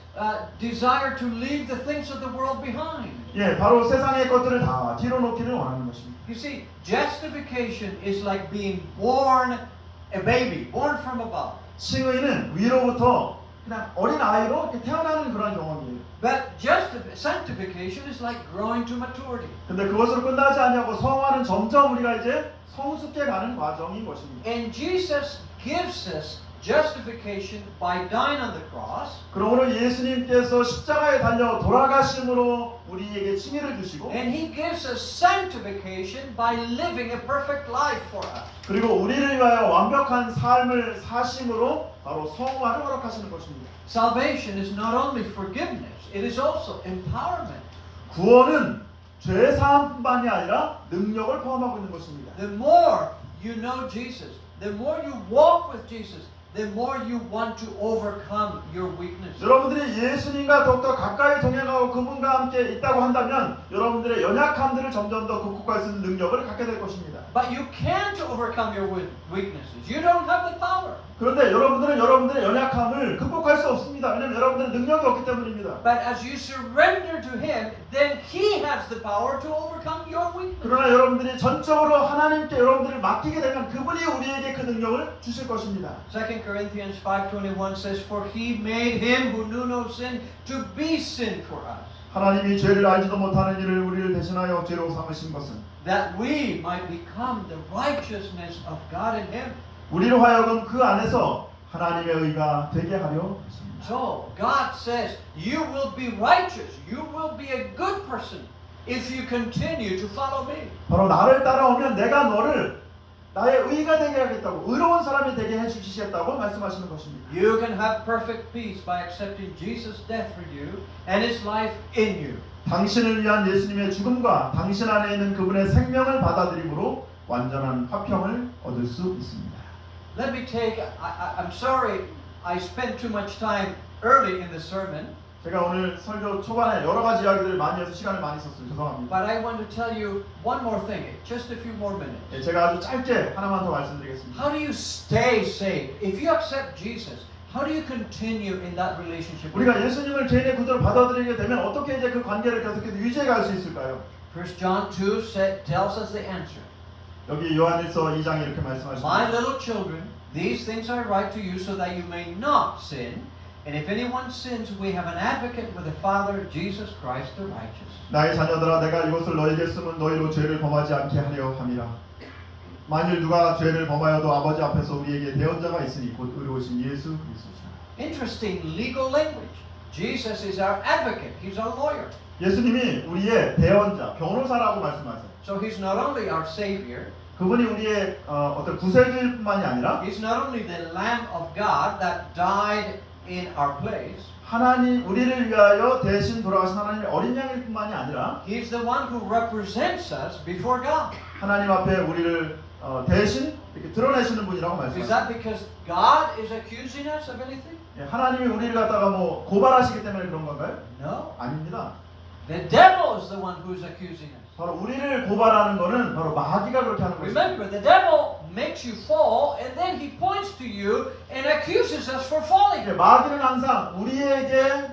desire to leave the things of the world behind. 예, 바로 세상의 것들을 다 뒤로 놓기를 원하는 것입니다. You see, justification is like being born a baby, born from above. 칭의는 위로부터 그냥 어린 아이로 이렇게 태어나는 그런 경험이에요. But sanctification is like growing to maturity. 근데 그것으로 끝나지 않냐고 성화는 점점 우리가 이제 성숙해 가는 과정인 것입니다. And Jesus gives us justification by dying on the cross. 그러므로 예수님께서 십자가에 달려 돌아가심으로 우리에게 칭의를 주시고, And He gives us sanctification by living a perfect life for us. 그리고 우리를 위하여 완벽한 삶을 사심으로 바로 성화를 허락하시는 것입니다. Salvation is not only forgiveness, it is also empowerment. 구원은 죄 사함뿐만이 아니라 능력을 포함하고 있는 것입니다. The more you know Jesus, the more you walk with Jesus, the more you want to overcome your weaknesses. 여러분들이 예수님과 더욱더 가까이 동행하고 그분과 함께 있다고 한다면 여러분들의 연약함들을 점점 더 극복할 수 있는 능력을 갖게 될 것입니다. But you can't overcome your weaknesses. You don't have the power. 그런데 여러분들은 여러분들의 연약함을 극복할 수 없습니다. 왜냐하면 여러분들은 능력이 없기 때문입니다. But as you surrender to Him, then He has the power to overcome your weaknesses. 그러나 여러분들이 전적으로 하나님께 여러분들을 맡기게 되면 그분이 우리에게 그 능력을 주실 것입니다. 2 Corinthians 5:21 says, For He made Him who knew no sin to be sin for us, 하나님이 죄를 알지도 못하는 이를 우리를 대신하여 죄로 삼으신 것은 that we might become the righteousness of God in Him. 우리로 하여금 그 안에서 하나님의 의가 되게 하려 하십니다. So God says, you will be righteous, you will be a good person if you continue to follow me. 바로 나를 따라오면 내가 너를 나의 의가 되게 하겠다고, 의로운 사람이 되게 해주시겠다고 말씀하시는 것입니다. You can have perfect peace by accepting Jesus' death for you and His life in you. 당신을 위한 예수님의 죽음과 당신 안에 있는 그분의 생명을 받아들임으로 완전한 화평을 얻을 수 있습니다. Let me take, I'm sorry I spent too much time early in the sermon, 제가 오늘 설교 초반에 여러 가지 이야기들을 많이 해서 시간을 많이 썼어요. 죄송합니다. but I want to tell you one more thing, just a few more minutes. 예, 제가 아주 짧게 하나만 더 말씀드리겠습니다. How do you stay saved? If you accept Jesus, how do you continue in that relationship? 우리가 예수님을 개인의 구조로 받아들이게 되면 어떻게 이제 그 관계를 계속해서 유지해 갈 수 있을까요? 1 John 2 tells us the answer. 여기 요한일서 2장에 이렇게 말씀하십니다. My little children, these things I write to you so that you may not sin. And if anyone sins, we have an advocate with the Father, Jesus Christ the righteous. 나의 자녀들아, 내가 이것을 너에게 쓰면 너희로 죄를 범하지 않게 하려 함이라. 만일 누가 죄를 범하여도 아버지 앞에서 우리에게 대언자가 있으니 곧 의로우신 예수 그리스도시라. Interesting legal language. Jesus is our advocate. He's our lawyer. 예수님이 우리의 대언자, 변호사라고 말씀하세요. So He's not only our Savior, 그분이 우리의 어떤 구세주일 뿐만이 아니라 He's not only the Lamb of God that died in our place, 하나님 우리를 위하여 대신 돌아가신 하나님의 어린 양일 뿐만이 아니라 He's the one who represents us before God. 하나님 앞에 우리를 대신 이렇게 드러내시는 분이라고 Is 말씀하십니다. that because God is accusing us of anything? 하나님이 우리를 갖다가 뭐 고발하시기 때문에 그런 건가요? No. 아닙니다. The devil is the one who's accusing us. 바로 우리를 고발하는 거는 바로 마귀가 그렇게 하는 것입니다. Remember, the devil makes you fall and then he points to you and accuses us for falling. 마귀는 항상 우리에게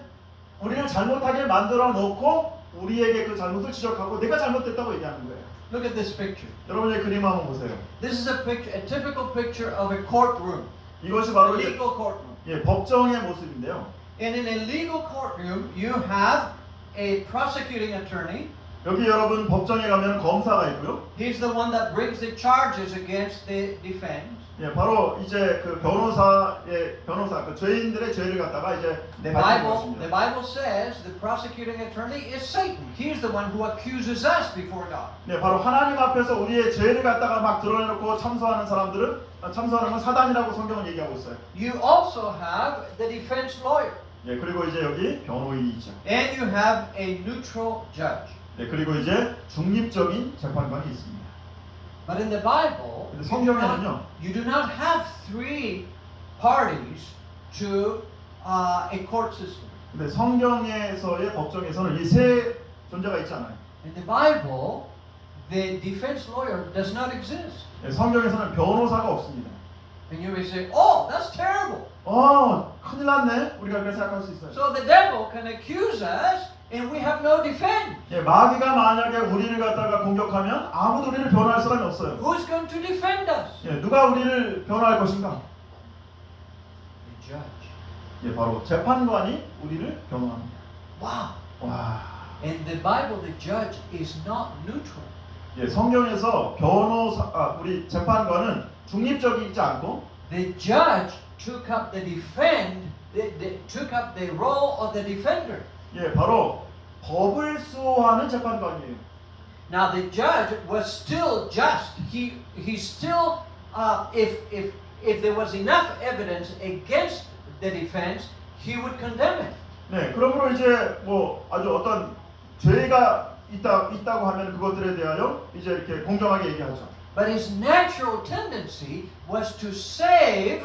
우리를 잘못하게 만들어 놓고 우리에게 그 잘못을 지적하고 내가 잘못됐다고 얘기하는 거예요. Look at this picture. 여러분 이 그림 한번 보세요. This is a picture, a typical picture of a courtroom, 이것이 a 바로 이제, legal courtroom. 예, 법정의 모습인데요. And in a legal courtroom, you have a prosecuting attorney. 여기 여러분 법정에 가면 검사가 있고요. He's the one that brings the charges against the defense. 예, 바로 이제 그 변호사 그 죄인들의 죄를 갖다가 이제 The 밝히는 Bible, 것입니다. the Bible says the prosecuting attorney is Satan. He's the one who accuses us before God. 네, 바로 하나님 앞에서 우리의 죄를 갖다가 막 드러내놓고 참소하는 참소하는 건 사단이라고 성경은 얘기하고 있어요. You also have the defense lawyer, 예, 그리고 이제 여기 변호인이 있죠. and you have a neutral judge. 네, 그리고 이제 중립적인 재판관이 있습니다. But in the Bible, 근데 성경에는요, you do not have three parties to a court system. 근데 성경에서의 법정에서는 이 세 존재가 있지 않아요. In the Bible, the defense lawyer does not exist. 네, 성경에서는 변호사가 없습니다. And you may say, oh, that's terrible. 큰일 났네. 우리가 그렇게 생각할 수 있어요. So the devil can accuse us and we have no defense. 예, 마귀가 만약에 우리를 갖다가 공격하면 아무도 우리를 변호할 사람이 없어요. Who's going to defend us? 예, 누가 우리를 변호할 것인가? The judge. 예, 바로 재판관이 우리를 변호합니다. Wow. 와. In the Bible, the judge is not neutral. 예, 성경에서 우리 재판관은 중립적이지 않고 The judge took up took up the role of the defender. 예, 바로 법을 수호하는 재판관이에요. Now the judge was still just. He still if there was enough evidence against the defense, he would condemn it. 네, 그러므로 이제 뭐 아주 어떤 죄가 있다고 하면 그것들에 대하여 이제 이렇게 공정하게 얘기하죠. But his natural tendency was to save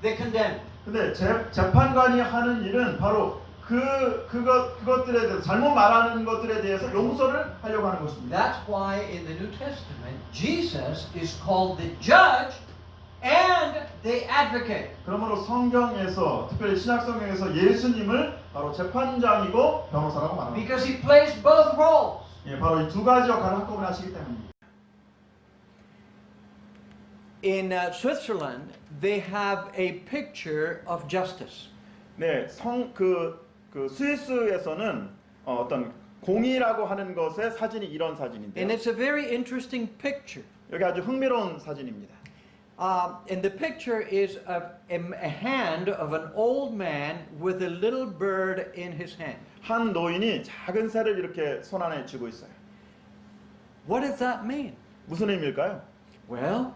the condemned. 근데 재판관이 하는 일은 바로 그것들에 대해서 잘못 말하는 것들에 대해서 용서를 하려고 하는 것입니다. That's why in the New Testament, Jesus is called the judge and the advocate. 그러므로 성경에서 특별히 신약 성경에서 예수님을 바로 재판장이고 변호사라고 말합니다. Because he plays both roles. 예, 바로 이 두 가지 역할을 한꺼번에 하시기 때문입니다. In Switzerland, they have a picture of justice. 네, 그 스위스에서는 어떤 공의라고 하는 것의 사진이 이런 사진인데요. And it's a very interesting picture. 여기 아주 흥미로운 사진입니다. And the picture is of a hand of an old man with a little bird in his hand. 한 노인이 작은 새를 이렇게 손 안에 쥐고 있어요. What does that mean? 무슨 의미일까요? Well,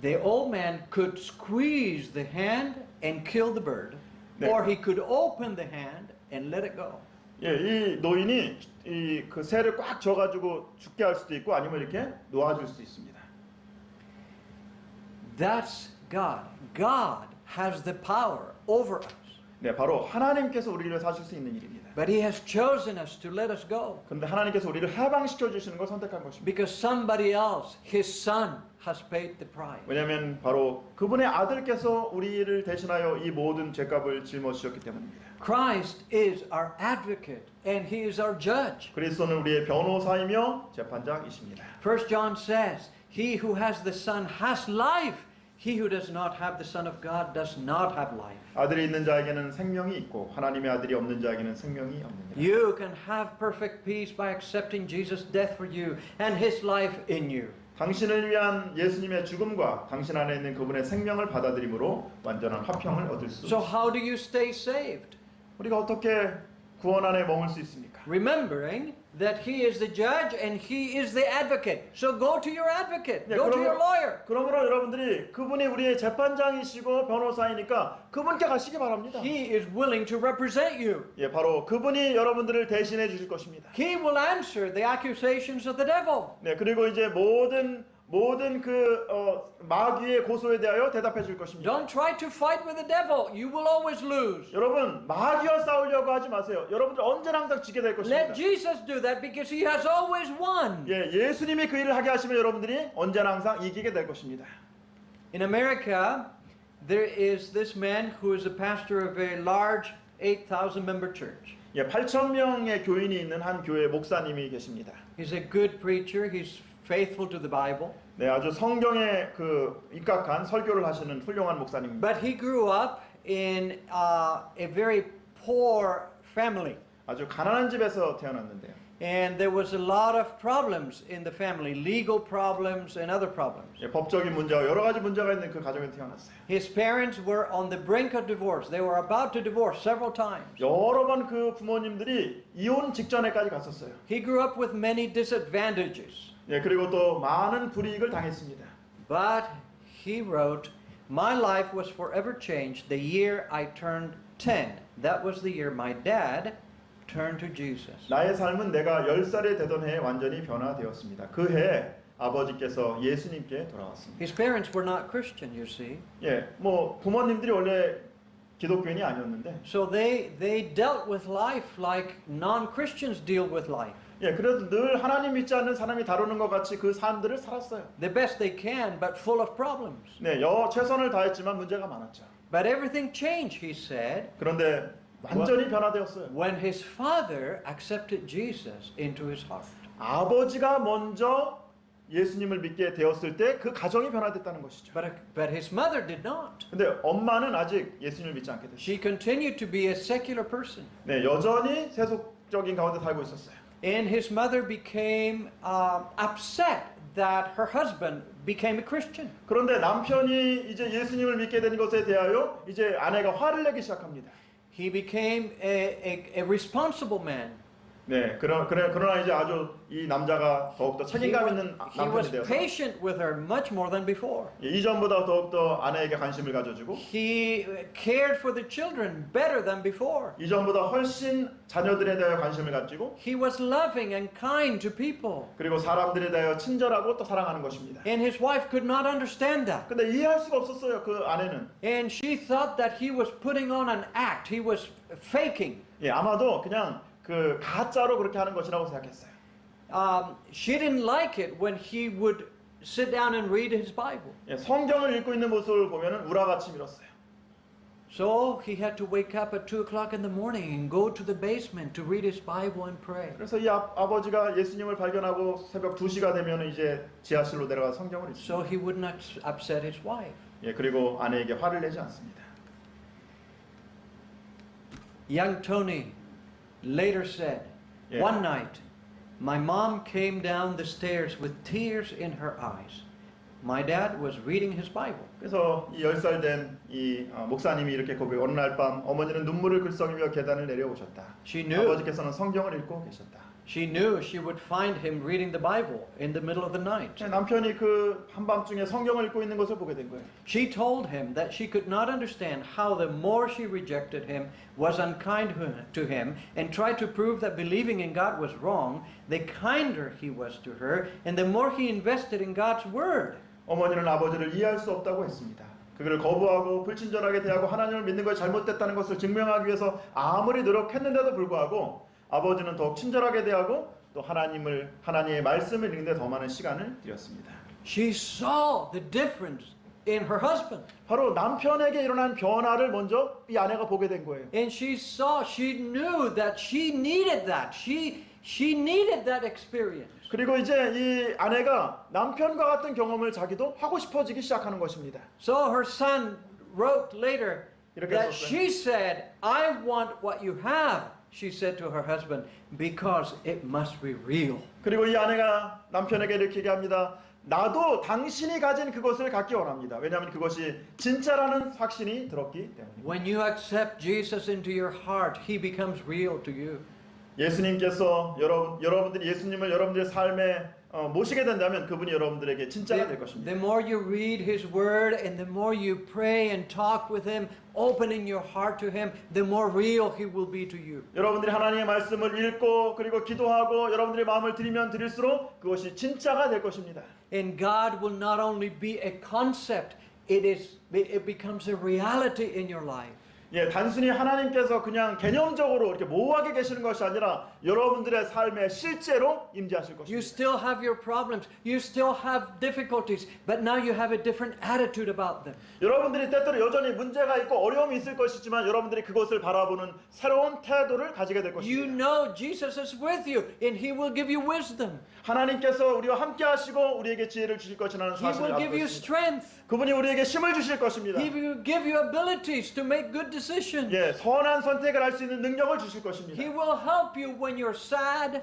the old man could squeeze the hand and kill the bird, 네. or he could open the hand and let it go. 예, 이 노인이 그 새를 꽉 쥐어가지고 죽게 할 수도 있고 아니면 이렇게 놓아줄 수 있습니다. That's God. God has the power over us. 네, 바로 하나님께서 우리를 사실 수 있는 일입니다. But He has chosen us to let us go. 그런데 하나님께서 우리를 해방시켜 주시는 걸 선택한 것입니다. Because somebody else, His Son, has paid the price. 왜냐하면 바로 그분의 아들께서 우리를 대신하여 이 모든 죄값을 짊어지셨기 때문입니다. Christ is our advocate and He is our judge. 그리스도는 우리의 변호사이며 재판장이십니다. 1 John says, He who has the Son has life. He who does not have the Son of God does not have life. 아들이 있는 자에게는 생명이 있고 하나님의 아들이 없는 자에게는 생명이 없느니라. You can have perfect peace by accepting Jesus' death for you and His life in you. 당신을 위한 예수님의 죽음과 당신 안에 있는 그분의 생명을 받아들임으로 완전한 화평을 얻을 수 So 있습니다. how do you stay saved? 우리가 어떻게 구원 안에 머물 수 있습니까? Remembering that He is the judge and He is the advocate. So go to your advocate. 네, Go to your lawyer. 그러므로 여러분들이 그분이 우리의 재판장이시고 변호사이니까 그분께 가시기 바랍니다. He is willing to represent you. 예, 바로 그분이 여러분들을 대신해 주실 것입니다. He will answer the accusations of the devil. 네, 그리고 이제 모든 그 마귀의 고소에 대하여 대답해 줄 것입니다. Don't try to fight with the devil. You will always lose. 여러분 마귀와 싸우려고 하지 마세요. 여러분들 언제나 항상 지게 될 것입니다. Let Jesus do that because He has always won. 예, 예수님이 그 일을 하게 하시면 여러분들이 언제나 항상 이기게 될 것입니다. In America, there is this man who is a pastor of a large 8,000 member church. 예, 8천 명의 교인이 있는 한 교회 목사님이 계십니다. He's a good preacher. He's faithful to the Bible. 네, 아주 성경에 그 입각한 설교를 하시는 훌륭한 목사님입니다. But he grew up in a very poor family. 아주 가난한 집에서 태어났는데요. And there was a lot of problems in the family, legal problems and other problems. 예, 법적인 문제와 여러 가지 문제가 있는 그 가정에 태어났어요. His parents were on the brink of divorce. They were about to divorce several times. 여러 번 그 부모님들이 이혼 직전에까지 갔었어요. He grew up with many disadvantages. 예, 그리고 또 많은 불이익을 당했습니다. But he wrote, "My life was forever changed the year I turned 10. That was the year my dad turned to Jesus." 나의 삶은 내가 10살이 되던 해에 완전히 변화되었습니다. 그 해에 아버지께서 예수님께 돌아왔습니다. His parents were not Christian, you see. 예, 뭐 부모님들이 원래 기독교인이 아니었는데, So they dealt with life like non-Christians deal with life. 예, 그래도 늘 하나님 믿지 않는 사람이 다루는 것 같이 그 삶들을 살았어요. The best they can, but full of problems. 네, 최선을 다했지만 문제가 많았죠. But everything changed, he said, 그런데 완전히 변화되었어요. when his father accepted Jesus into his heart. 아버지가 먼저 예수님을 믿게 되었을 때 그 가정이 변화됐다는 것이죠. But his mother did not. 근데 엄마는 아직 예수님을 믿지 않게 됐어요. She continued to be a secular person. 네, 여전히 세속적인 가운데 살고 있었어요. And his mother became upset that her husband became a Christian. 그런데 남편이 이제 예수님을 믿게 된 것에 대하여 이제 아내가 화를 내기 시작합니다. He became a responsible man. 네, 그러나 이제 아주 이 남자가 더욱더 책임감 있는 He was 남편이 되어서 patient with her much more than before. 이전보다 더욱더 아내에게 관심을 가져주고 He cared for the children better than before. 이전보다 훨씬 자녀들에 대하여 관심을 가지고 He was loving and kind to people. 그리고 사람들에 대하여 친절하고 또 사랑하는 것입니다. And his wife could not understand that. 근데 이해할 수가 없었어요, 그 아내는. And she thought that he was putting on an act. He was faking. 예, 아마도 그냥 그 가짜로 그렇게 하는 것이라고 생각했어요. She didn't like it when he would sit down and read his Bible. 예, 성경을 읽고 있는 모습을 보면은 우라같이 밀었어요. So he had to wake up at 2 o'clock in the morning and go to the basement to read his Bible and pray. 그래서 이 아버지가 예수님을 발견하고 새벽 2시가 되면 이제 지하실로 내려가 성경을 읽습니다. So he would not upset his wife. 예, 그리고 아내에게 화를 내지 않습니다. Young Tony later said, Yeah. one night, my mom came down the stairs with tears in her eyes. My dad was reading his Bible. 그래서 이 10살 된 이 목사님이 이렇게 고백해 어느 날 밤 어머니는 눈물을 글썽이며 계단을 내려오셨다. She knew. 아버지께서는 성경을 읽고 계셨다. She knew she would find him reading the Bible in the middle of the night. 남편이 그 한밤중에 성경을 읽고 있는 것을 보게 된 거예요. She told him that she could not understand how the more she rejected him, was unkind to him, and tried to prove that believing in God was wrong, the kinder he was to her, and the more he invested in God's Word. 어머니는 아버지를 이해할 수 없다고 했습니다. 그를 거부하고 불친절하게 대하고 하나님을 믿는 것이 잘못됐다는 것을 증명하기 위해서 아무리 노력했는데도 불구하고 아버지는 더욱 친절하게 대하고 또 하나님의 말씀을 읽는 데 더 많은 시간을 들였습니다. She saw the difference in her husband. 바로 남편에게 일어난 변화를 먼저 이 아내가 보게 된 거예요. And she knew that she needed that. She needed that experience. 그리고 이제 이 아내가 남편과 같은 경험을 자기도 하고 싶어지기 시작하는 것입니다. So her son wrote later 이렇게 that 썼어요. she said, I want what you have, she said to her husband, because it must be real. 그리고 이 아내가 남편에게 이렇게 얘기합니다. 나도 당신이 가진 그것을 갖기 원합니다. 왜냐하면 그것이 진짜라는 확신이 들었기 때문입니다. When you accept Jesus into your heart, he becomes real to you. 예수님께서 여러분들이 예수님을 여러분들의 삶에 모시게 된다면 그분이 여러분들에게 진짜가 될 것입니다. The more you read his word and the more you pray and talk with him, opening your heart to him, the more real he will be to you. 여러분들이 하나님의 말씀을 읽고 그리고 기도하고 여러분들의 마음을 드리면 드릴수록 그것이 진짜가 될 것입니다. And God will not only be a concept, it becomes a reality in your life. 예, 단순히 하나님께서 그냥 개념적으로 이렇게 모호하게 계시는 것이 아니라 여러분들의 삶에 실제로 임재하실 You 것입니다. still have your problems. You still have difficulties. But now you have a different attitude about them. 여러분들이 때때로 여전히 문제가 있고 어려움이 있을 것이지만 여러분들이 그것을 바라보는 새로운 태도를 가지게 될 You 것입니다. know Jesus is with you and He will give you wisdom. 하나님께서 우리와 함께 하시고 우리에게 지혜를 주실 것이라는 He 사실을 will 알고 give you 있습니다. strength. 그분이 우리에게 힘을 주실 것입니다. He will give you abilities to make good decisions. 예, 선한 선택을 할 수 있는 능력을 주실 He 것입니다. will help you when you're sad.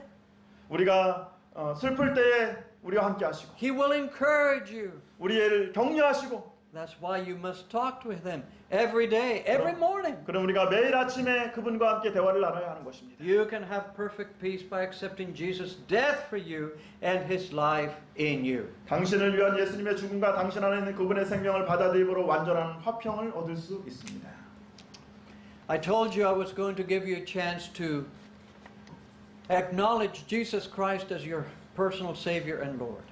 우리가 슬플 때에 우리와 함께 하시고 He will encourage you. 우리를 격려하시고 That's why you must talk with Him every day, every morning. 그럼 우리가 매일 아침에 그분과 함께 대화를 나눠야 하는 것입니다. You can have perfect peace by accepting Jesus' death for you and His life in you. 당신을 위한 예수님의 죽음과 당신 안에 있는 그분의 생명을 받아들임으로 완전한 화평을 얻을 수 있습니다. I told you I was going to give you a chance to acknowledge Jesus Christ as your personal Savior and Lord.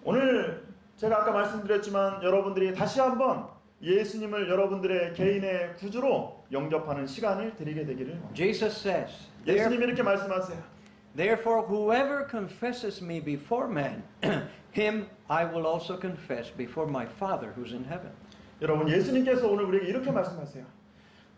오늘 제가 아까 말씀드렸지만 여러분들이 다시 한번 예수님을 여러분들의 개인의 구주로 영접하는 시간을 드리게 되기를 원합니다. Jesus says, 예수님이 이렇게 말씀하세요. Therefore, whoever confesses me before man, him I will also confess before my Father who's in heaven. 여러분 예수님께서 오늘 우리에게 이렇게 말씀하세요.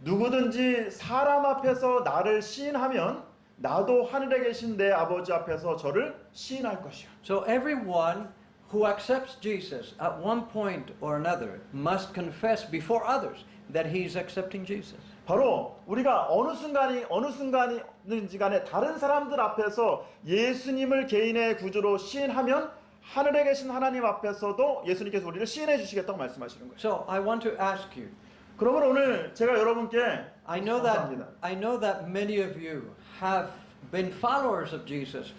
누구든지 사람 앞에서 나를 시인하면 나도 하늘에 계신 내 아버지 앞에서 저를 시인할 것이요. So everyone who accepts Jesus at one point or another must confess before others that he is accepting Jesus. 바로 우리가 어느 순간인지 간에 다른 사람들 앞에서 예수님을 개인의 구주로 시인하면 하늘에 계신 하나님 앞에서도 예수님께서 우리를 시인해 주시겠다고 말씀하시는 거예요. So I want to ask you. 그러면 오늘 제가 여러분께 I know that many of you have been followers of Jesus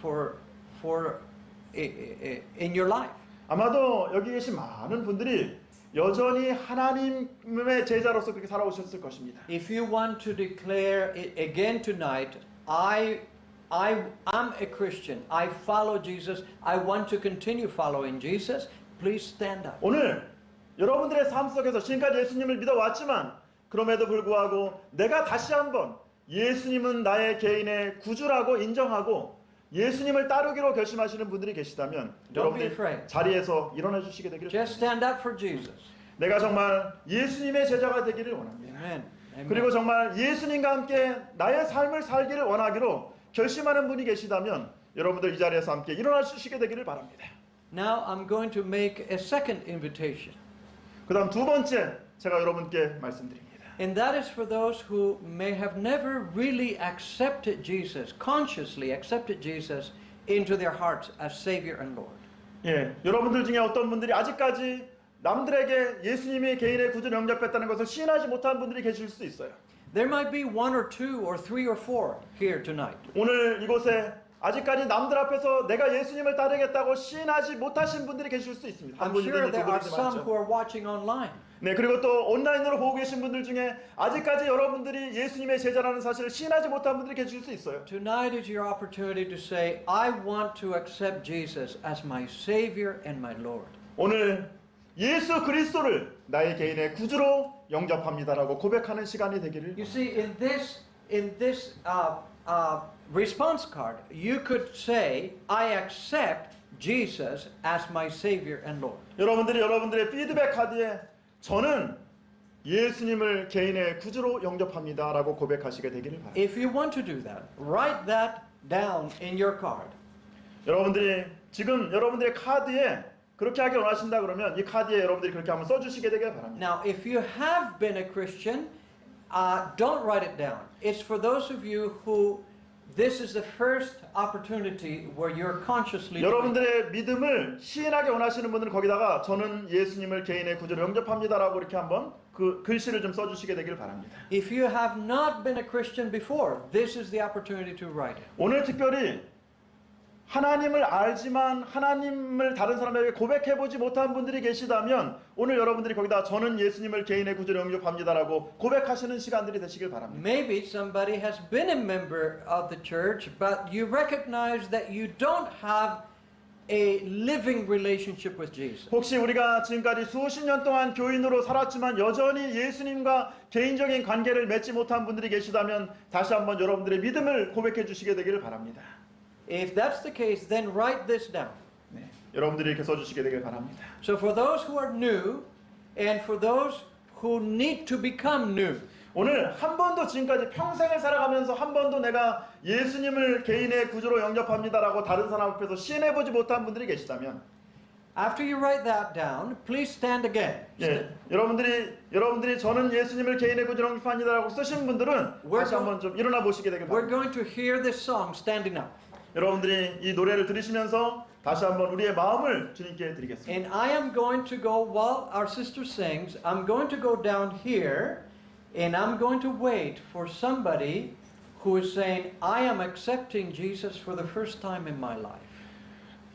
in your life. 아마도 여기 계신 많은 분들이 여전히 하나님의 제자로서 그렇게 살아오셨을 것입니다. If you want to declare it again tonight, I'm a Christian. I follow Jesus. I want to continue following Jesus. Please stand up. 오늘 여러분들의 삶 속에서 지금까지 예수님을 믿어왔지만 그럼에도 불구하고 내가 다시 한번 예수님은 나의 개인의 구주라고 인정하고 예수님을 따르기로 결심하시는 분들이 계시다면 Don't be 여러분이 afraid. 자리에서 일어나 주시게 되기를 Just stand up for Jesus. 내가 정말 예수님의 제자가 되기를 원합니다. Amen. Amen. 그리고 정말 예수님과 함께 나의 삶을 살기를 원하기로 결심하는 분이 계시다면 여러분들 이 자리에서 함께 일어나 주시게 되기를 바랍니다. Now I'm going to make a second invitation. 그 다음 두 번째 제가 여러분께 말씀드립니다. And that is for those who may have never really accepted Jesus, consciously accepted Jesus into their hearts as Savior and Lord. 예, 여러분들 중에 어떤 분들이 아직까지 남들에게 예수님의 개인의 구주를 영접했다는 것을 시인하지 못한 분들이 계실 수 있어요. There might be one or two or three or four here tonight. 오늘 이곳에 아직까지 남들 앞에서 내가 예수님을 따르겠다고 시인하지 못하신 분들이 계실 수 있습니다. 한 I'm 분이든 sure 두 there are 분이든 some who 많죠. are watching online. 네, 그리고 또 온라인으로 보고 계신 분들 중에 아직까지 여러분들이 예수님의 제자라는 사실을 시인하지 못한 분들이 계실 수 있어요. Tonight is your opportunity to say, I want to accept Jesus as my Savior and my Lord. 오늘 예수 그리스도를 나의 개인의 구주로 영접합니다라고 고백하는 시간이 되기를. You see, in this response card, you could say, I accept Jesus as my Savior and Lord. 여러분들이 여러분들의 피드백 카드에 저는 예수님을 개인의 구주로 영접합니다라고 고백하시게 되기를 바랍니다. If you want to do that, write that down in your card. 여러분들이 지금 여러분들의 카드에 그렇게 하기 원하신다 그러면 이 카드에 여러분들이 그렇게 한번 써주시게 되길 바랍니다. Now, if you have been a Christian, don't write it down. It's for those of you who this is the first opportunity where you're consciously 여러분들의 믿음을 시인하게 원하시는 분들은 거기다가 저는 예수님을 개인의 구주로 영접합니다라고 이렇게 한번 그 글씨를 좀 써주시게 되길 바랍니다. If you have not been a Christian before, this is the opportunity to write it. 오늘 특별히 하나님을 알지만 하나님을 다른 사람에게 고백해보지 못한 분들이 계시다면 오늘 여러분들이 거기다 저는 예수님을 개인의 구주로 영접합니다라고 고백하시는 시간들이 되시길 바랍니다. Maybe somebody has been a member of the church, but you recognize that you don't have a living relationship with Jesus. 혹시 우리가 지금까지 수십 년 동안 교인으로 살았지만 여전히 예수님과 개인적인 관계를 맺지 못한 분들이 계시다면 다시 한번 여러분들의 믿음을 고백해 주시게 되기를 바랍니다. If that's the case, then write this down. 네, 여러분들이 이렇게 써주시게 되길 바랍니다. So for those who are new and for those who need to become new, 오늘 한 번도 지금까지 평생을 살아가면서 한 번도 내가 예수님을 개인의 구주로 영접합니다라고 다른 사람 앞에서 시인해보지 못한 분들이 계시다면 after you write that down, please stand again. 예, 여러분들이 저는 예수님을 개인의 구주로 영접합니다라고 쓰신 분들은 다시 한번 좀 일어나 보시게 되길 We're 바랍니다. going to hear this song standing up. 여러분들이 이 노래를 들으시면서 다시 한번 우리의 마음을 주님께 드리겠습니다. And I am going to go, while our sister sings, I'm going to go down here and I'm going to wait for somebody who is saying, I am accepting Jesus for the first time in my life.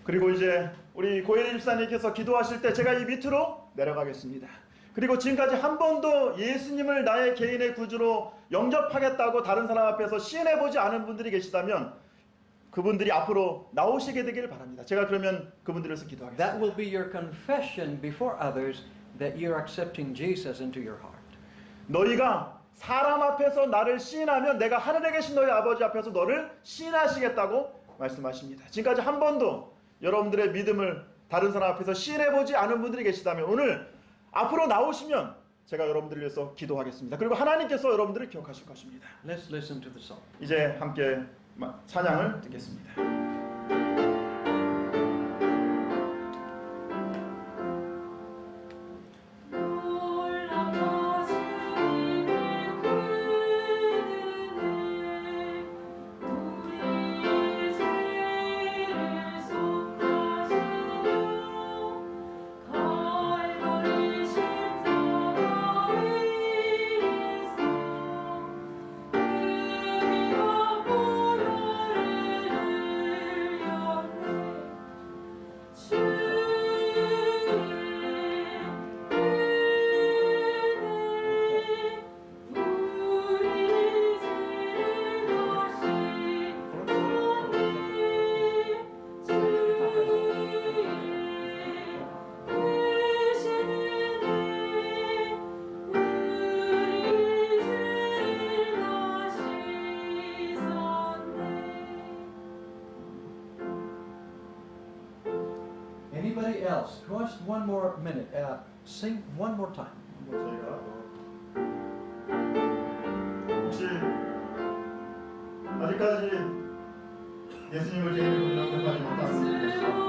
그리고 이제 우리 고혜리 집사님께서 기도하실 때 제가 이 밑으로 내려가겠습니다. 그리고 지금까지 한 번도 예수님을 나의 개인의 구주로 영접하겠다고 다른 사람 앞에서 시인해보지 않은 분들이 계시다면 그분들이 앞으로 나오시게 되기를 바랍니다. 제가 그러면 그분들을 위해서 기도하겠습니다. That will be your confession before others that you're accepting Jesus into your heart. 너희가 사람 앞에서 나를 시인하면 내가 하늘에 계신 너희 아버지 앞에서 너를 시인하시겠다고 말씀하십니다. 지금까지 한 번도 여러분들의 믿음을 다른 사람 앞에서 시인해보지 않은 분들이 계시다면 오늘 앞으로 나오시면 제가 여러분들을 위해서 기도하겠습니다. 그리고 하나님께서 여러분들을 기억하실 것입니다. Let's listen to the song. 이제 함께 찬양을 듣겠습니다. Anybody else? Just one more minute. Sing one more time. 저희가 혹시 아직까지 예수님을 개인으로 영접하지 못한 분들이 계시죠?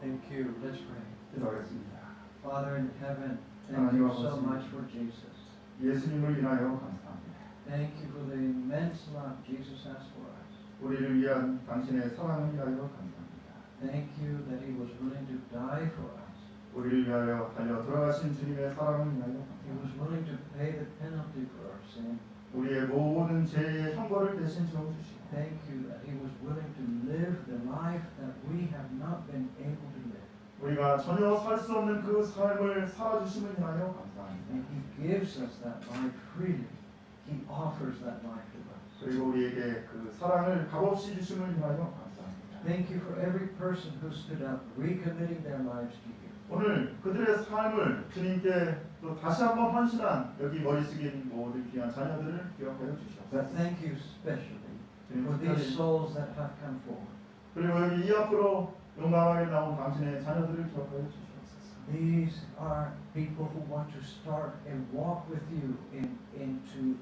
Thank you. Let's pray. 기도하겠습니다. Father in heaven, thank you so much for Jesus. 예수님을 인하여 감사합니다. Thank you for the immense love Jesus has for us. 우리를 위한 당신의 사랑을 위하여 감사합니다. Thank you that He was willing to die for us. 우리를 위하여 달려 돌아가신 주님의 사랑을 위하여 He was 감사합니다. willing to pay the penalty for our sin. 우리의 모든 죄의 형벌을 대신 지어주시고 Thank you that He was willing to live the life that we have not been able to live. 우리가 전혀 살 수 없는 그 삶을 살아주심을 인하여 감사합니다. And He gives us that life freely. He offers that life to us. 그리고 우리에게 그 사랑을 값없이 주심을 인하여 감사합니다. Thank you for every person who stood up, recommitting their lives to you. 오늘 그들의 삶을 주님께 또 다시 한번 헌신한 여기 머리 숙인 모든 귀한 자녀들을 기억하여 But 주시옵소서. thank you especially 주님 for these 특별히 souls that have come forward. 그리고 여기 이 앞으로 용감하게 나온 당신의 자녀들을 기억하여 주시옵소서. These are people who want to start and walk with you and to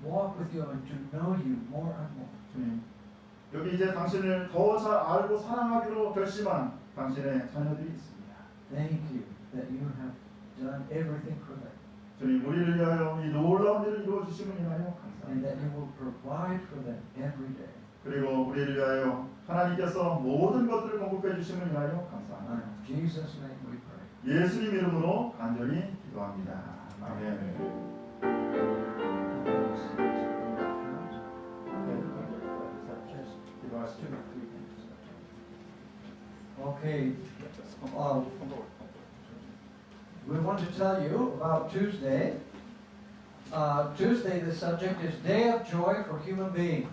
walk with you and to know you more and more. 주님, 여기 이제 당신을 더 잘 알고 사랑하기로 결심한 당신의 자녀들이 있습니다. Thank you that you have done everything for them 주님, 우리를 위하여 이 놀라운 일을 이루어 주심을 인하여 and that 감사합니다. you will provide for them every day. 그리고 우리를 위하여 하나님께서 모든 것들을 공급해 주심을 인하여 감사합니다. In Jesus' name we pray. 예수님 이름으로 간절히 기도합니다. 아멘. 기도하시죠. Okay. We want to tell you about Tuesday. Tuesday, the subject is Day of Joy for Human Beings.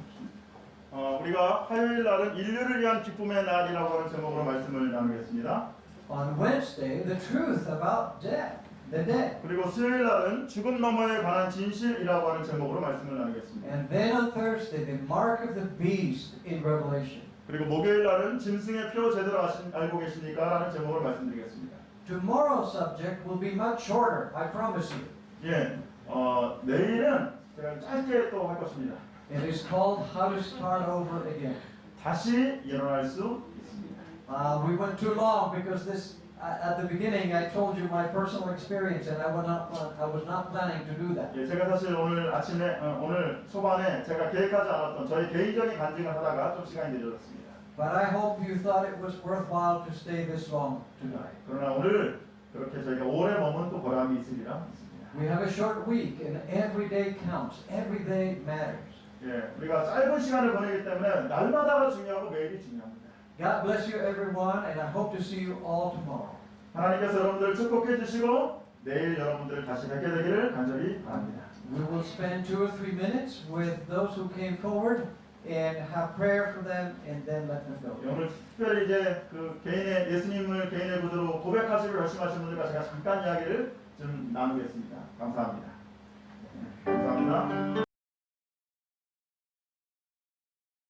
우리가 화요일 날은 인류를 위한 기쁨의 날이라고 하는 제목으로 말씀을 나누겠습니다. On Wednesday, the truth about death, the dead. 그리고 수요일 날은 죽음 너머에 관한 진실이라고 하는 제목으로 말씀을 나누겠습니다. And then on Thursday, the mark of the beast in Revelation. 그리고 목요일 날은 짐승의 표 제대로 알고 계십니까? 라는 제목으로 말씀드리겠습니다. Tomorrow's subject will be much shorter, I promise you. 예, 내일은 제가 짧게 또 할 것입니다. It is called How to Start Over Again. 다시 일어날 수 있습니다. We went too long because this. At the beginning, I told you my personal experience, and I was not planning to do that. 예, 제가 사실 오늘 아침에 오늘 초반에 제가 계획하지 않았던 저희 개인적인 간증을 하다가 좀 시간이 늦어졌습니다. But I hope you thought it was worthwhile to stay this long tonight. 그러나 오늘 그렇게 저희가 오래 머문 또 보람이 있으리라 믿습니다. We have a short week, and every day counts. Every day matters. 예, 우리가 짧은 시간을 보내기 때문에 날마다가 중요하고 매일이 중요합니다. God bless you, everyone, and I hope to see you all tomorrow. 하나님께서 여러분들을 축복해 주시고 내일 여러분들을 다시 뵙게 되기를 간절히 바랍니다. We will spend 2 or 3 minutes with those who came forward and have prayer for them, and then let them go. 오늘 특별히 이제 그 개인의 예수님을 개인의 구주로 고백하시고 결심하신 분들과 제가 잠깐 이야기를 좀 나누겠습니다. 감사합니다. 감사합니다.